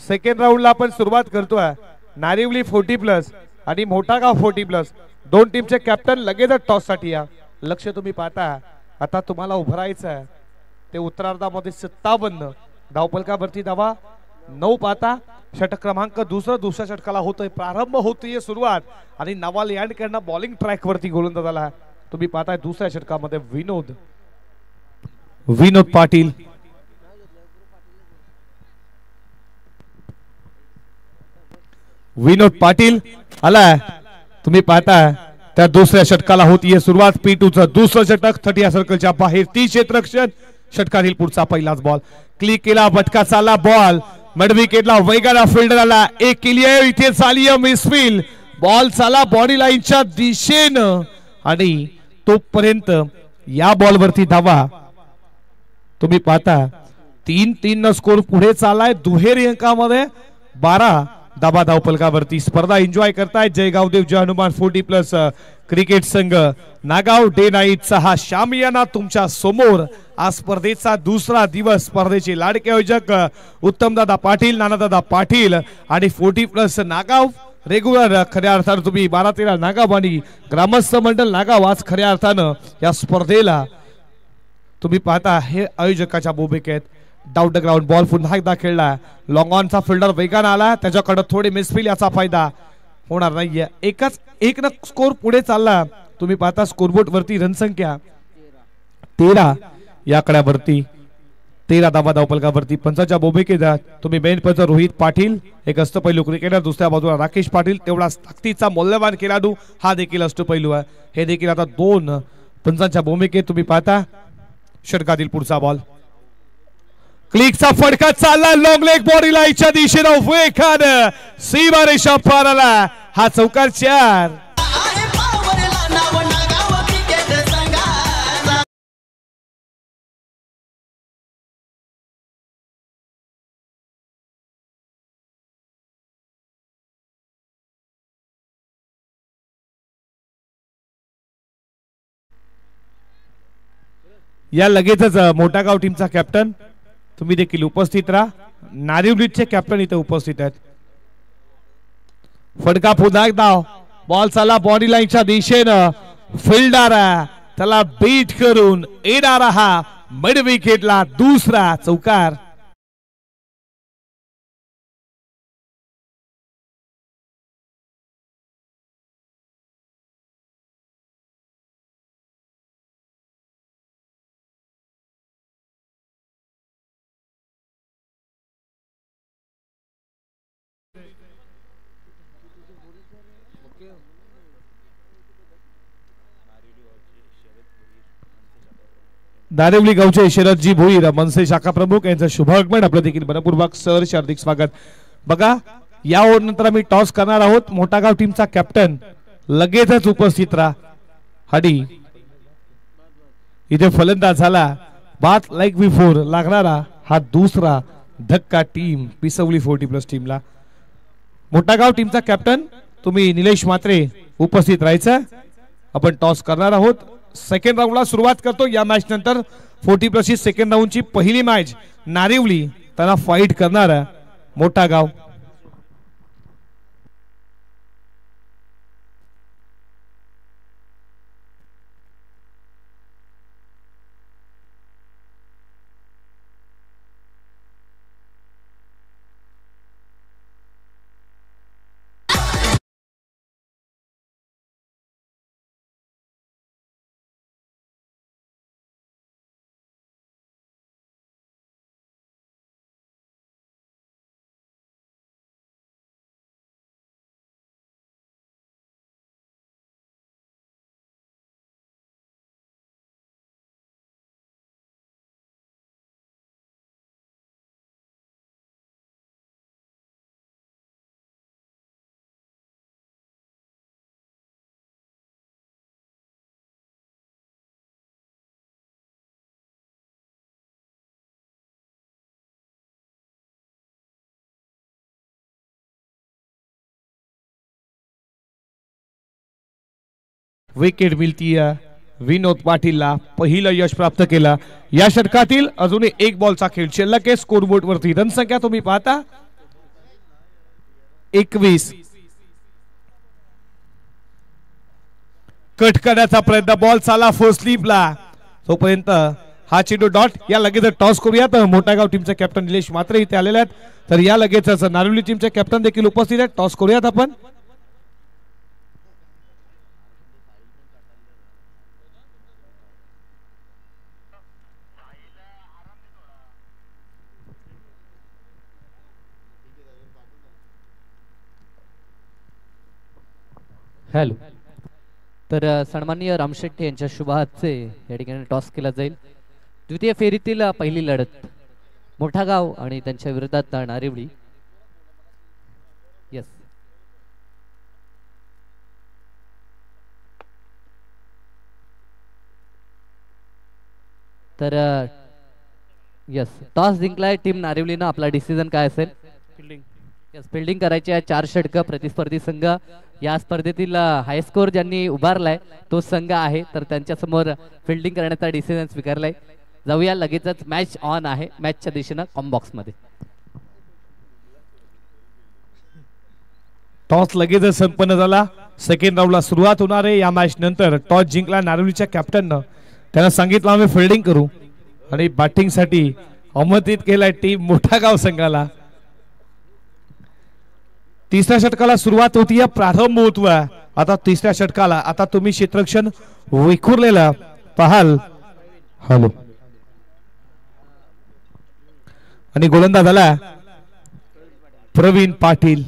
सेकंड राऊंडला आपण सुरुवात करतोय. नारिवली 40+ आणि मोठागाव 40+. दोन टीमचे कॅप्टन लगेचच टॉस साठी या. लक्ष तुम्ही पाहता आता तुम्हाला उभरायचं आहे ते उत्तरार्धामध्ये 57 धावपलकावरती धावा 9 पाहता. षटक क्रमांक दुसऱ्या षटकाला होतोय, प्रारंभ होतोय सुरुवात आणि नवाल यांकडनं बॉलिंग ट्रॅक वरती गोलंदाज आला. तुम्ही पाहताय दुसऱ्या षटकामध्ये विनोद पाटील. विनोद पाटील आलाय. तुम्ही पाहताय त्या दुसऱ्या षटकाला होतीये सुरुवात. P2चं दुसरं षटक 30 सर्कलच्या बाहेर 30 क्षेत्ररक्षण. षटकातील पुढचा पहिलाच बॉल क्लिक केला, भटका चालला बॉल मिड विकेटला, वेगाला फिल्डर आला, एक केली आहे इथे चाली मिसफील्ड. बॉल चाला बॉडी लाईनच्या दिशेनं आणि तोपर्यंत या बॉल वरती धावा तुम्ही पाहता 3-3 न स्कोर पुढे चाललाय. दुहेरी अंकामध्ये 12 दाबा धावपलकावरती स्पर्धा एन्जॉय करताय जयगावदेव जय हनुमान 40+ क्रिकेट संघ नागाव. डे नाईटचा हा शामियाना तुमच्या समोर. आज स्पर्धेचा दुसरा दिवस. स्पर्धेचे लाडके आयोजक उत्तमदादा पाटील, नानादादा पाटील आणि 40+ नागाव रेग्युलर. खऱ्या अर्थानं तुम्ही 12-13 नागाव आणि ग्रामस्थ मंडळ नागाव आज खऱ्या अर्थानं या स्पर्धेला तुम्ही पाहता हे आयोजकाच्या भूमिकेत आहेत. डाऊट द ग्राउंड बॉल पुन्हा एकदा खेळला. लॉंग ऑनचा फिल्डर वेगानं आला, त्याच्याकडे थोडे मिसफील, याचा फायदा होणार नाहीये. एक न स्कोर पुढे चालला. तुम्ही पाहता स्कोरबोर्ड वरती रणसंख्या 13 या कड्यावरती 13 धावा धावपलकावरती. पंचाच्या भूमिकेत तुम्ही मेन पंच रोहित पाटील, एक अष्टपैलू क्रिकेटर, दुसऱ्या बाजूला राकेश पाटील, तेवढा ताकदीचा मौल्यवान खेळाडू हा देखील अष्टपैलू आहे. हे देखील आता 2 पंचांच्या भूमिकेत तुम्ही पाहता. षटकातील पुढचा बॉल क्लिकचा फडका चालला, लॉंग लेग बॉडी लाईनच्या दिशेनं वेगानं सीमारेषा पार आला. हा चौकार 4. या लगेचच मोठागाव टीमचा कॅप्टन तुम्ही देखील उपस्थित राहा. नारिवलीचे कॅप्टन इथे उपस्थित आहेत. फडका पुन्हा एकदा बॉल चाला बॉडी लाईनच्या दिशेनं, फिल्डर त्याला बीट करून येणारा हा मिड विकेटला दुसरा चौकार. नारिवली गावचे शरदजी भोईर मनसे शाखा प्रमुख यांचं शुभागमन आपलं देखील मनपूर्वक सहर्ष हार्दिक स्वागत. बघा या ओव्हर नंतर आम्ही टॉस करणार आहोत. मोठागाव टीमचा कॅप्टन लगेचच उपस्थित राहा. हाडी इथे फलंदाज झाला. बात लाईक बिफोर लागणारा हा दुसरा धक्का टीम पिसवली 40+ टीमला. मोठागाव टीमचा कॅप्टन तुम्ही निलेश म्हात्रे उपस्थित राहायचं. आपण टॉस करणार आहोत. सेकंड राऊंडला सुरुवात करतो. या मॅच नंतर 40+ ची सेकंड राऊंडची पहिली मॅच नारिवली त्यांना फाईट करणार मोठागाव. विकेट मिळती विनोद पाटीलला. पहिलं यश प्राप्त केलं या षटकातील. अजूनही एक बॉलचा खेळ शिल्लक आहे. स्कोरबोर्ड वरती रनसंख्या तुम्ही पाहता 21. कट करण्याचा प्रयत्न. बॉल चाला फोर स्लीपला. तोपर्यंत हा चेंडू डॉट. या लगेच टॉस करूयात. मोठागाव टीमचे कॅप्टन निलेश म्हात्रे इथे आलेले आहेत. तर या लगेचच नारिवली टीमचे कॅप्टन देखील उपस्थित आहेत. टॉस करूयात आपण. हॅलो. तर सन्माननीय रामशेट्टी यांच्या शुभ हातचे या ठिकाणी टॉस केला जाईल. द्वितीय फेरीतील पहिली लढत मोठागाव आणि त्यांच्या विरोधात नारिवली. यस. तर यस टॉस जिंकलाय टीम नारिवलीनं. आपला डिसिजन काय असेल? फिल्डिंग करायची आहे. 4 षटकं प्रतिस्पर्धी संघ. या स्पर्धेतील हाय स्कोर ज्यांनी उभारलाय तो संघ आहे. तर त्यांच्या समोर फिल्डिंग करण्याचा डिसिजन स्वीकारलाय. जाऊया लगेचच. मॅच ऑन आहे. मॅचच्या दिशेनं कॉम्बॉक्स मध्ये. टॉस लगेचच संपन्न झाला. सेकंड राऊंडला सुरुवात होणार आहे. या मॅच नंतर टॉस जिंकला नारिवलीच्या कॅप्टननं. त्यांना सांगितलं आम्ही फिल्डिंग करू आणि बॅटिंग साठी आमंत्रित केलाय टीम मोठागाव संघाला. तिसऱ्या षटकाला सुरुवात होती. प्रारंभ होतो आता तिसऱ्या षटकाला. आता तुम्ही क्षेत्ररक्षण विखुरलेला पाहाल. हॅलो. आणि गोलंदाज झाला प्रवीण पाटील.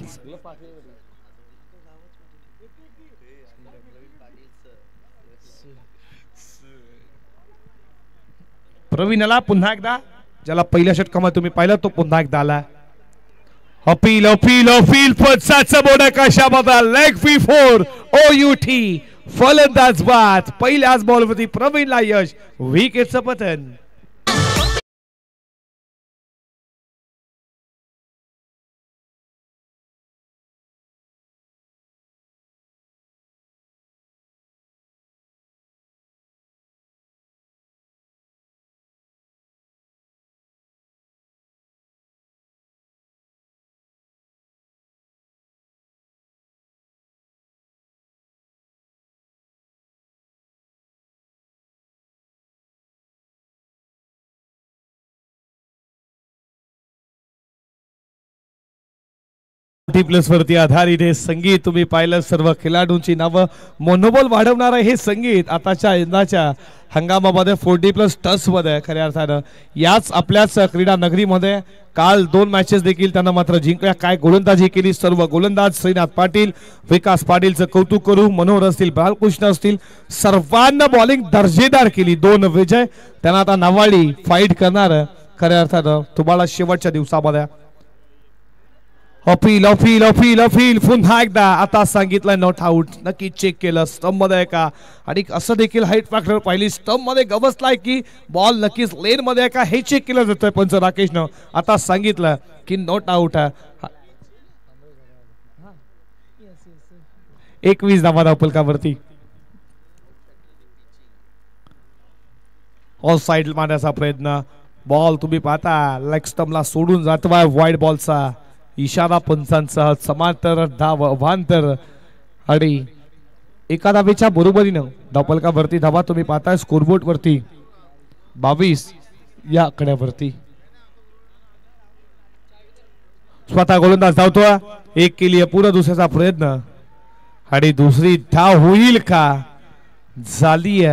प्रवीणला पुन्हा एकदा, ज्याला पहिल्या षटकामध्ये तुम्ही पाहिलं तो पुन्हा एकदा आला. अपील अपील अपील पचाचं बोर्ड कशामध्ये लेग फी 4 OUT. फलंदाज बाद. पहिल्याच बॉलवरती प्रवीणला यश. विकेटचं पतन. प्लस वरती आधारित हे संगीत तुम्ही पाहिलं. सर्व खेळाडूंची नावं. मनोबल वाढवणार हे संगीत आताच्या यंदाच्या हंगामामध्ये 40+ टच मध्ये खऱ्या अर्थानं याच आपल्याच क्रीडा नगरीमध्ये काल 2 मॅचेस देखील त्यांना मात्र जिंकल्या. काय गोलंदाजी केली सर्व गोलंदाज. श्रीनाथ पाटील, विकास पाटीलचं कौतुक करू. मनोहर असतील, बालकृष्ण असतील, सर्वांना बॉलिंग दर्जेदार केली. 2 विजय. त्यांना आता नावाडी फाईट करणार खऱ्या अर्थानं तुम्हाला शेवटच्या दिवसामध्ये. अपील अपील अपील अपील पुन्हा एकदा आता सांगितलं नॉट आउट नक्की चेक केलं स्टंप मध्ये आहे का आणि असं देखील हाईट फॅक्टर पाहिली स्टंप मध्ये गवसलाय की बॉल नक्कीच लेन मध्ये आहे का हे चेक केलं जातं पंच राकेशनं आता सांगितलं की नॉट आउट आहे 21 धावा धावपलकावरती ऑफ साइड मारण्याचा प्रयत्न बॉल तुम्ही पाहता लेग स्टंपला सोडून जातोय वाईड बॉलचा इशारा पंचांचा समांतर धाव अभांतर आणि एका धावेच्या बरोबरीनं धावपलकावरती धावा तुम्ही पाहताय स्कोरबोर्ड वरती 22 या आकड्यावरती स्वतः गोलंदाज धावतोय एक केली पूर्ण दुसऱ्याचा प्रयत्न आणि दुसरी धाव होईल का झाली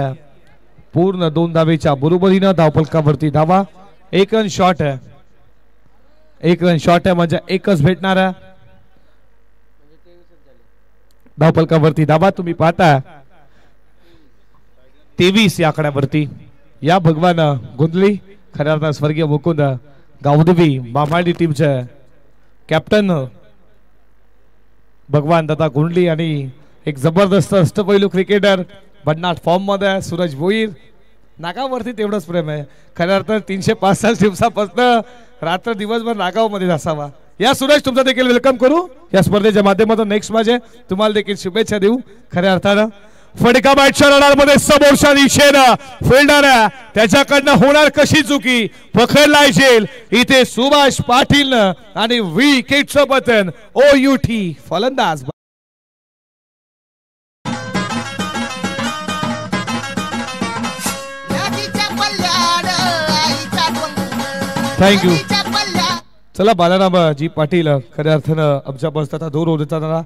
पूर्ण 2 धावेच्या बरोबरीनं धावपलकावरती धावा एक रन शॉट आहे एक रन शॉट आहे म्हणजे एकच भेटणार आहे धावपलकावरती धावा तुम्ही पाहता 23 या आकड्यावरती या भगवान गुंदली खऱ्या अर्थात स्वर्गीय मुकुंद गावदेवी बामाडी टीमचे कॅप्टन भगवान दादा गुंडली आणि एक जबरदस्त अष्टपैलू क्रिकेटर भन्नाट फॉर्म मध्ये सूरज भोईर नागावरती तेवढंच प्रेम आहे खऱ्या अर्थात 365 दिवसापासून रात्र दिवसभर नागाव मध्ये असावा या सूरज तुमचं देखील वेलकम करू या स्पर्धेच्या माध्यमातून नेक्स्ट माझे तुम्हाला देखील शुभेच्छा देऊ खऱ्या अर्थानं फटका बॅटच्या रडारमध्ये समोरच्या दिशेनं फिल्डर त्याच्याकडनं होणार कशी चुकी पकडला येईल इथे सुभाष पाटील आणि विकेटचं पतन OUT फलंदाज थँक्यू चला बालारामजी पाटील खऱ्या अर्थानं आमच्या बसता दूर होत असताना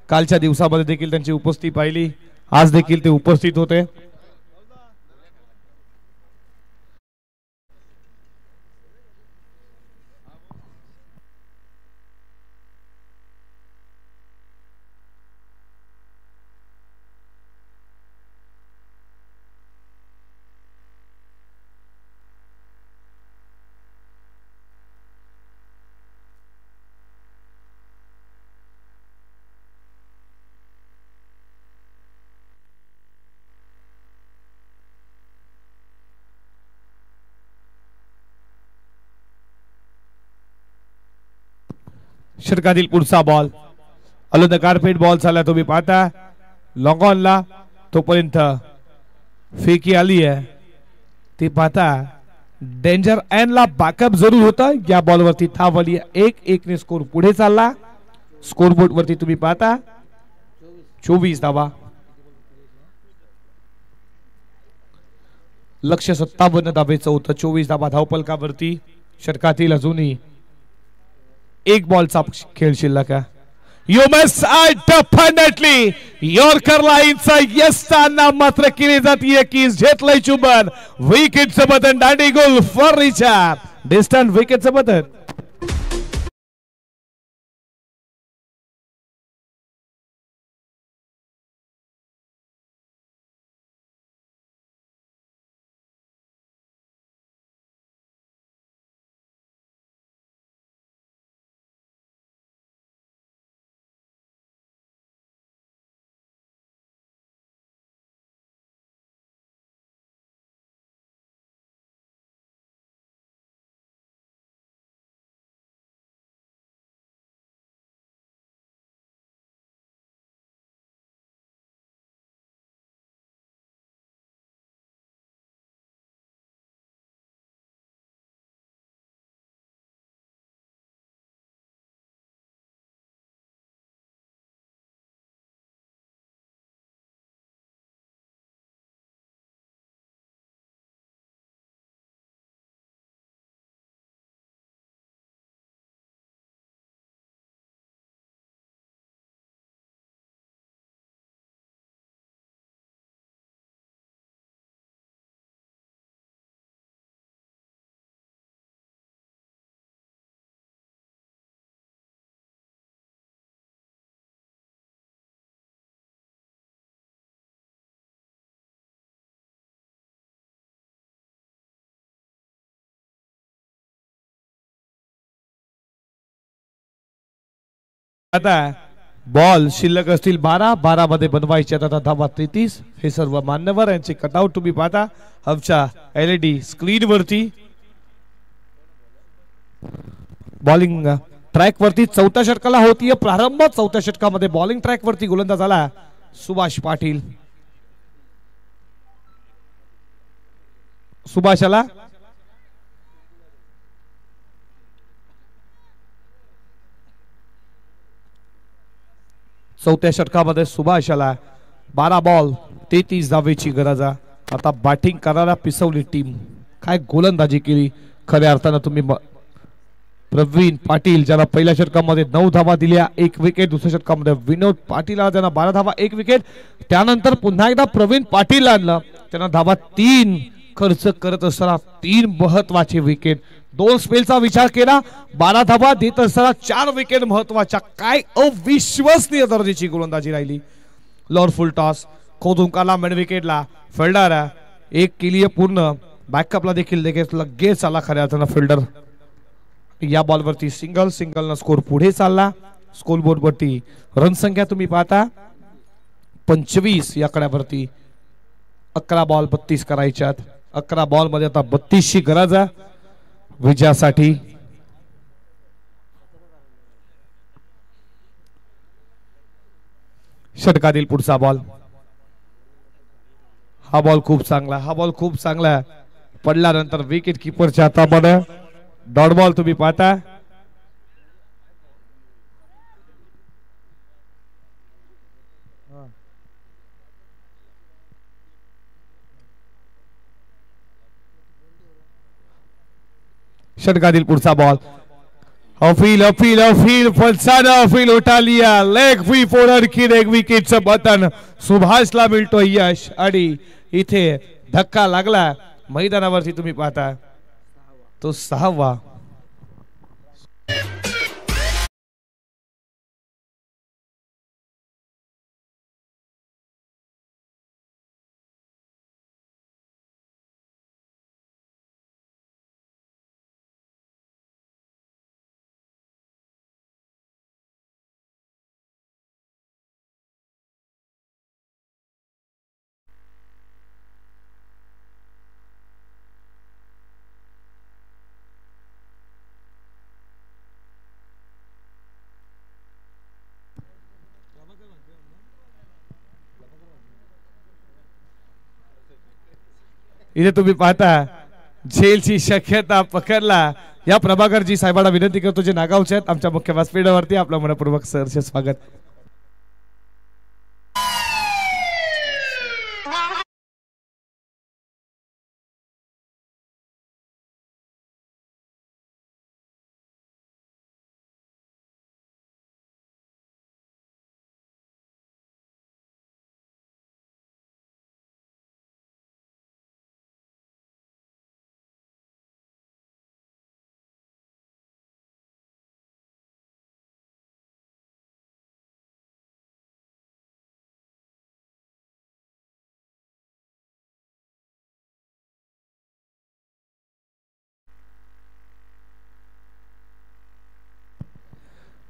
कालच्या दिवसामध्ये देखील त्यांची उपस्थिती पाहिली आज देखील ते उपस्थित होते षटकातील पुढचा बॉल अलंद कार्पेट बॉल चालला तुम्ही पाहता लॉंग ऑनला तोपर्यंत फेकी आली आहे ती पाहता डेंजर एन ला बॅकअप जरूर होता या बॉल वरती धाव आली 1-1 ने स्कोर पुढे चालला स्कोरबोर्ड वरती तुम्ही पाहता 24 धावा लक्ष 57 धावेचं होतं 24 धावा धावपलकावरती षटकातील अजूनही एक बॉलचा खेळ शिल्लक आहे यू मस्ट डेफिनेटली यॉर्कर लाईनचा यस्ताना मात्र केली जाते की झेतलंय चुंबन विकेटचं बटन दांडी गोल फॉर रिचार्ड डिस्टन्स विकेटचं बटन आता बॉल शिल्लक असतील 12 मध्ये बनवायचे आता धावा 33 हे सर्व मान्यवर यांचे कटआउट तुम्ही पाहता आमच्या LED स्क्रीन वरती बॉलिंग ट्रॅक वरती चौथ्या षटकाला होतीये प्रारंभ चौथ्या षटकामध्ये बॉलिंग ट्रॅक वरती गोलंदाज आला सुभाष पाटील सुभाष आला चौथ्या षटकामध्ये सुभाष आला 12 बॉल 33 धावेची गरज आता बॅटिंग करणारा पिसवली टीम काय गोलंदाजी केली खऱ्या अर्थानं तुम्ही प्रवीण पाटील ज्याला पहिल्या षटकामध्ये 9 धावा दिल्या 1 विकेट दुसऱ्या षटकामध्ये विनोद पाटील ज्यांना 12 धावा 1 विकेट त्यानंतर पुन्हा एकदा प्रवीण पाटील आणलं त्यांना धावा 3 खर्च करत असताना 3 महत्वाचे विकेट 2 स्पेलचा विचार केला 12 धावा देत असताना 4 विकेट महत्वाच्या काय अविश्वसनीय दर्जाची गोलंदाजी राहिली लॉर फुल टॉस खोदून काढला मिड विकेटला फिल्डर एक केली पूर्ण बॅकअपला देखील लगेच आला खऱ्या अर्थानं फिल्डर या बॉलवरती सिंगल न स्कोर पुढे चालला स्कोर बोर्ड वरती रन संख्या तुम्ही पाहता 25 या कड्यावरती 11 बॉल 32 करायच्यात 11 बॉल मध्ये आता 32 ची गरज विजयासाठी षटकातील पुढचा बॉल हा बॉल खूप चांगला पडल्यानंतर विकेट किपरच्या हातामध्ये डॉट बॉल तुम्ही पाहता षटकातील पुढचा बॉल अपील फलसाना अपील उठा लिया लेग फ्री फोर्डर की एक विकेटचं बटन सुभाषला मिळतो यश आणि इथे धक्का लागला मैदानावरती तुम्ही पाहता तो 6वा इथे तुम्ही पाहता झेलची शक्यता पकडला या प्रभाकरजी साहेबांना विनंती करतो जे नागावचे आहेत आमच्या मुख्य व्यासपीठावरती आपलं मनपूर्वक सहर्ष स्वागत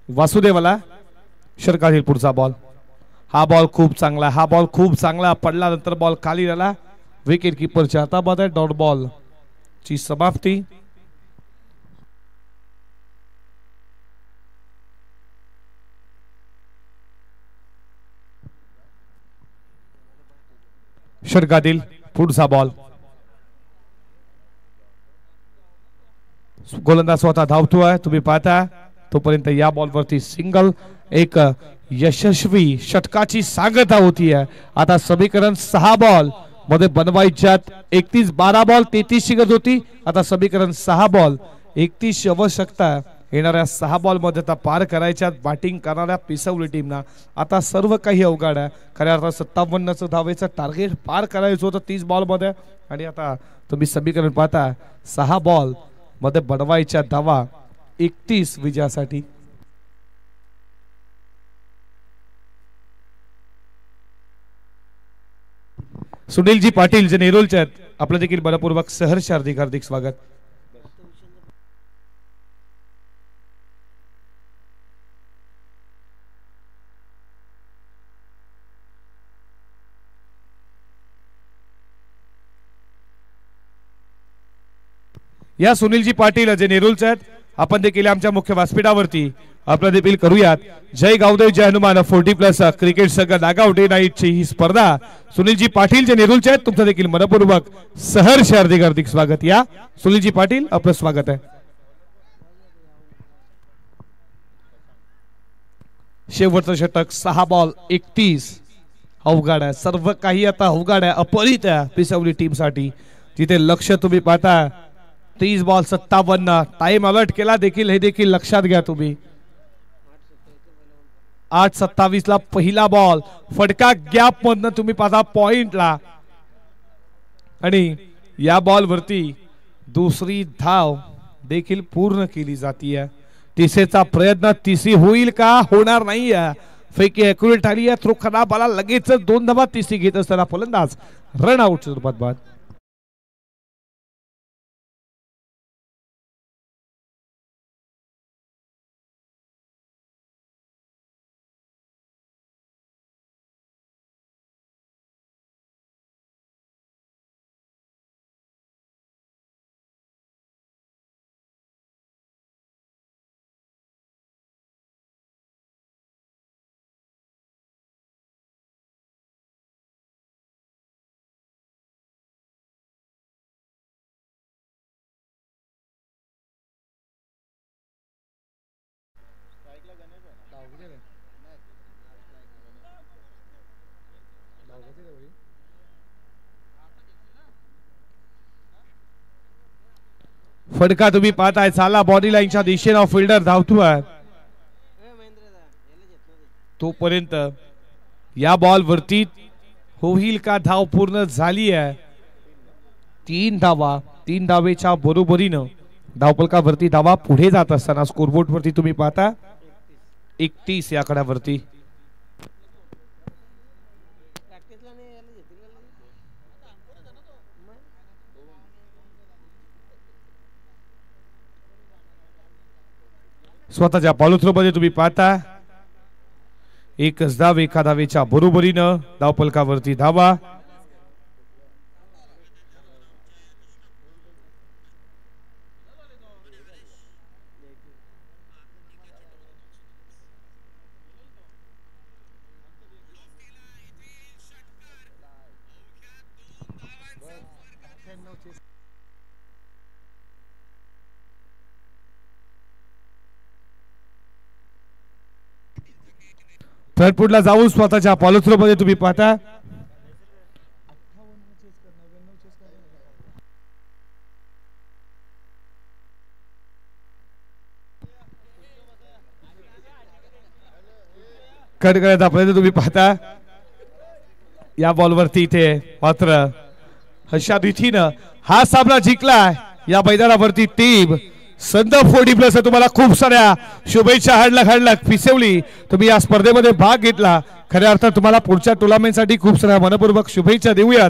वासुदेवला षटकातील पुढचा बॉल हा बॉल खूप चांगला पडल्यानंतर बॉल खाली आला विकेट कीपरच्या हातामध्ये डॉट बॉल ची समाप्ती षटकातील पुढचा बॉल गोलंदाज स्वतः धावतोय तुम्ही पाहता तोपर्यंत या बॉलवरती सिंगल एक यशस्वी षटकाची सांगता होतीये आता समीकरण 6 बॉल मध्ये बनवायच्यात 31 12 बॉल 33 ची गरज होती आता समीकरण 6 बॉल 31 ची आवश्यकता येणाऱ्या 6 बॉल मध्ये आता पार करायच्यात बॅटिंग करणाऱ्या पिसवली टीमना आता सर्व काही अवघड आहे खऱ्या अर्थात 57 धावेचं टार्गेट पार करायचं होतं 30 बॉल मध्ये आणि आता तुम्ही समीकरण पाहता 6 बॉल मध्ये बनवायच्या धावा 31 विजयासाठी सुनीलजी पाटील जे नेरुलचे आहेत आपलं देखील मनपूर्वक सहर्ष हार्दिक स्वागत या सुनीलजी पाटील जे नेरुलचे आहेत आपण देखील आमच्या मुख्य व्यासपीठावरती आपलं देखील करूयात. जय गावदेव जय हनुमान 40+ क्रिकेट संघ नागाव डे नाईटची ही स्पर्धा सुनीलजी पाटील जे नेरुलचे आहेत तुमचं देखील मनपूर्वक सहर्ष हार्दिक हार्दिक स्वागत. या सुनीलजी पाटील आपलं स्वागत आहे. शेवटचं षटक 6 बॉल 31 अवघड आहे सर्व काही आता अवघड आहे अपरित आहे पिसवली टीम साठी. तिथे लक्ष तुम्ही पाहता 30 बॉल 57 टाइम अलर्ट केला देखील हे देखील लक्षात घ्या तुम्ही. 8:27 ला पहिला बॉल फटका गॅप मधनं तुम्ही पाहता पॉइंटला आणि या बॉल वरती दुसरी धाव देखील पूर्ण केली जातीय. तिसरेचा प्रयत्न तिसरी होईल का होणार नाही. फैकी ॲक्युरेट आली आहे थ्रो खराब आला लगेच 2 धावा तिसरी घेत असताना फलंदाज रन आउट स्वरूपात बाद. फटका तुम्ही पाहताय चाला बॉडी लाईनच्या दिशेने फिल्डर धावतोय तोपर्यंत या बॉल वरती होईल का धाव पूर्ण झाली आहे. 3 धावा 3 धावेच्या बरोबरीनं धावपलकावरती धावा पुढे जात असताना स्कोरबोर्ड वरती तुम्ही पाहता 31 या आकड्यावरती. स्वतःच्या बॉलथ्रोमध्ये तुम्ही पाहता एकच धाव एका धावेच्या बरोबरीनं धावपलकावरती धावा. थर्ड पुटला जाऊन स्वतःच्या पॉलिथ्रोमध्ये तुम्ही पाहता कट करण्याचा प्रयत्न तुम्ही पाहता. या बॉलवरती इथे मात्र अशा रीतीनं हा सामना जिंकलाय. या मैदानावरती टीम संत 40+ तुम्हाला खूप साऱ्या शुभेच्छा. हाडलक पिसवली तुम्ही या स्पर्धेमध्ये भाग घेतला. खऱ्या अर्थात तुम्हाला पुढच्या टुर्नामेंटसाठी खूप साऱ्या मनपूर्वक शुभेच्छा देऊयात.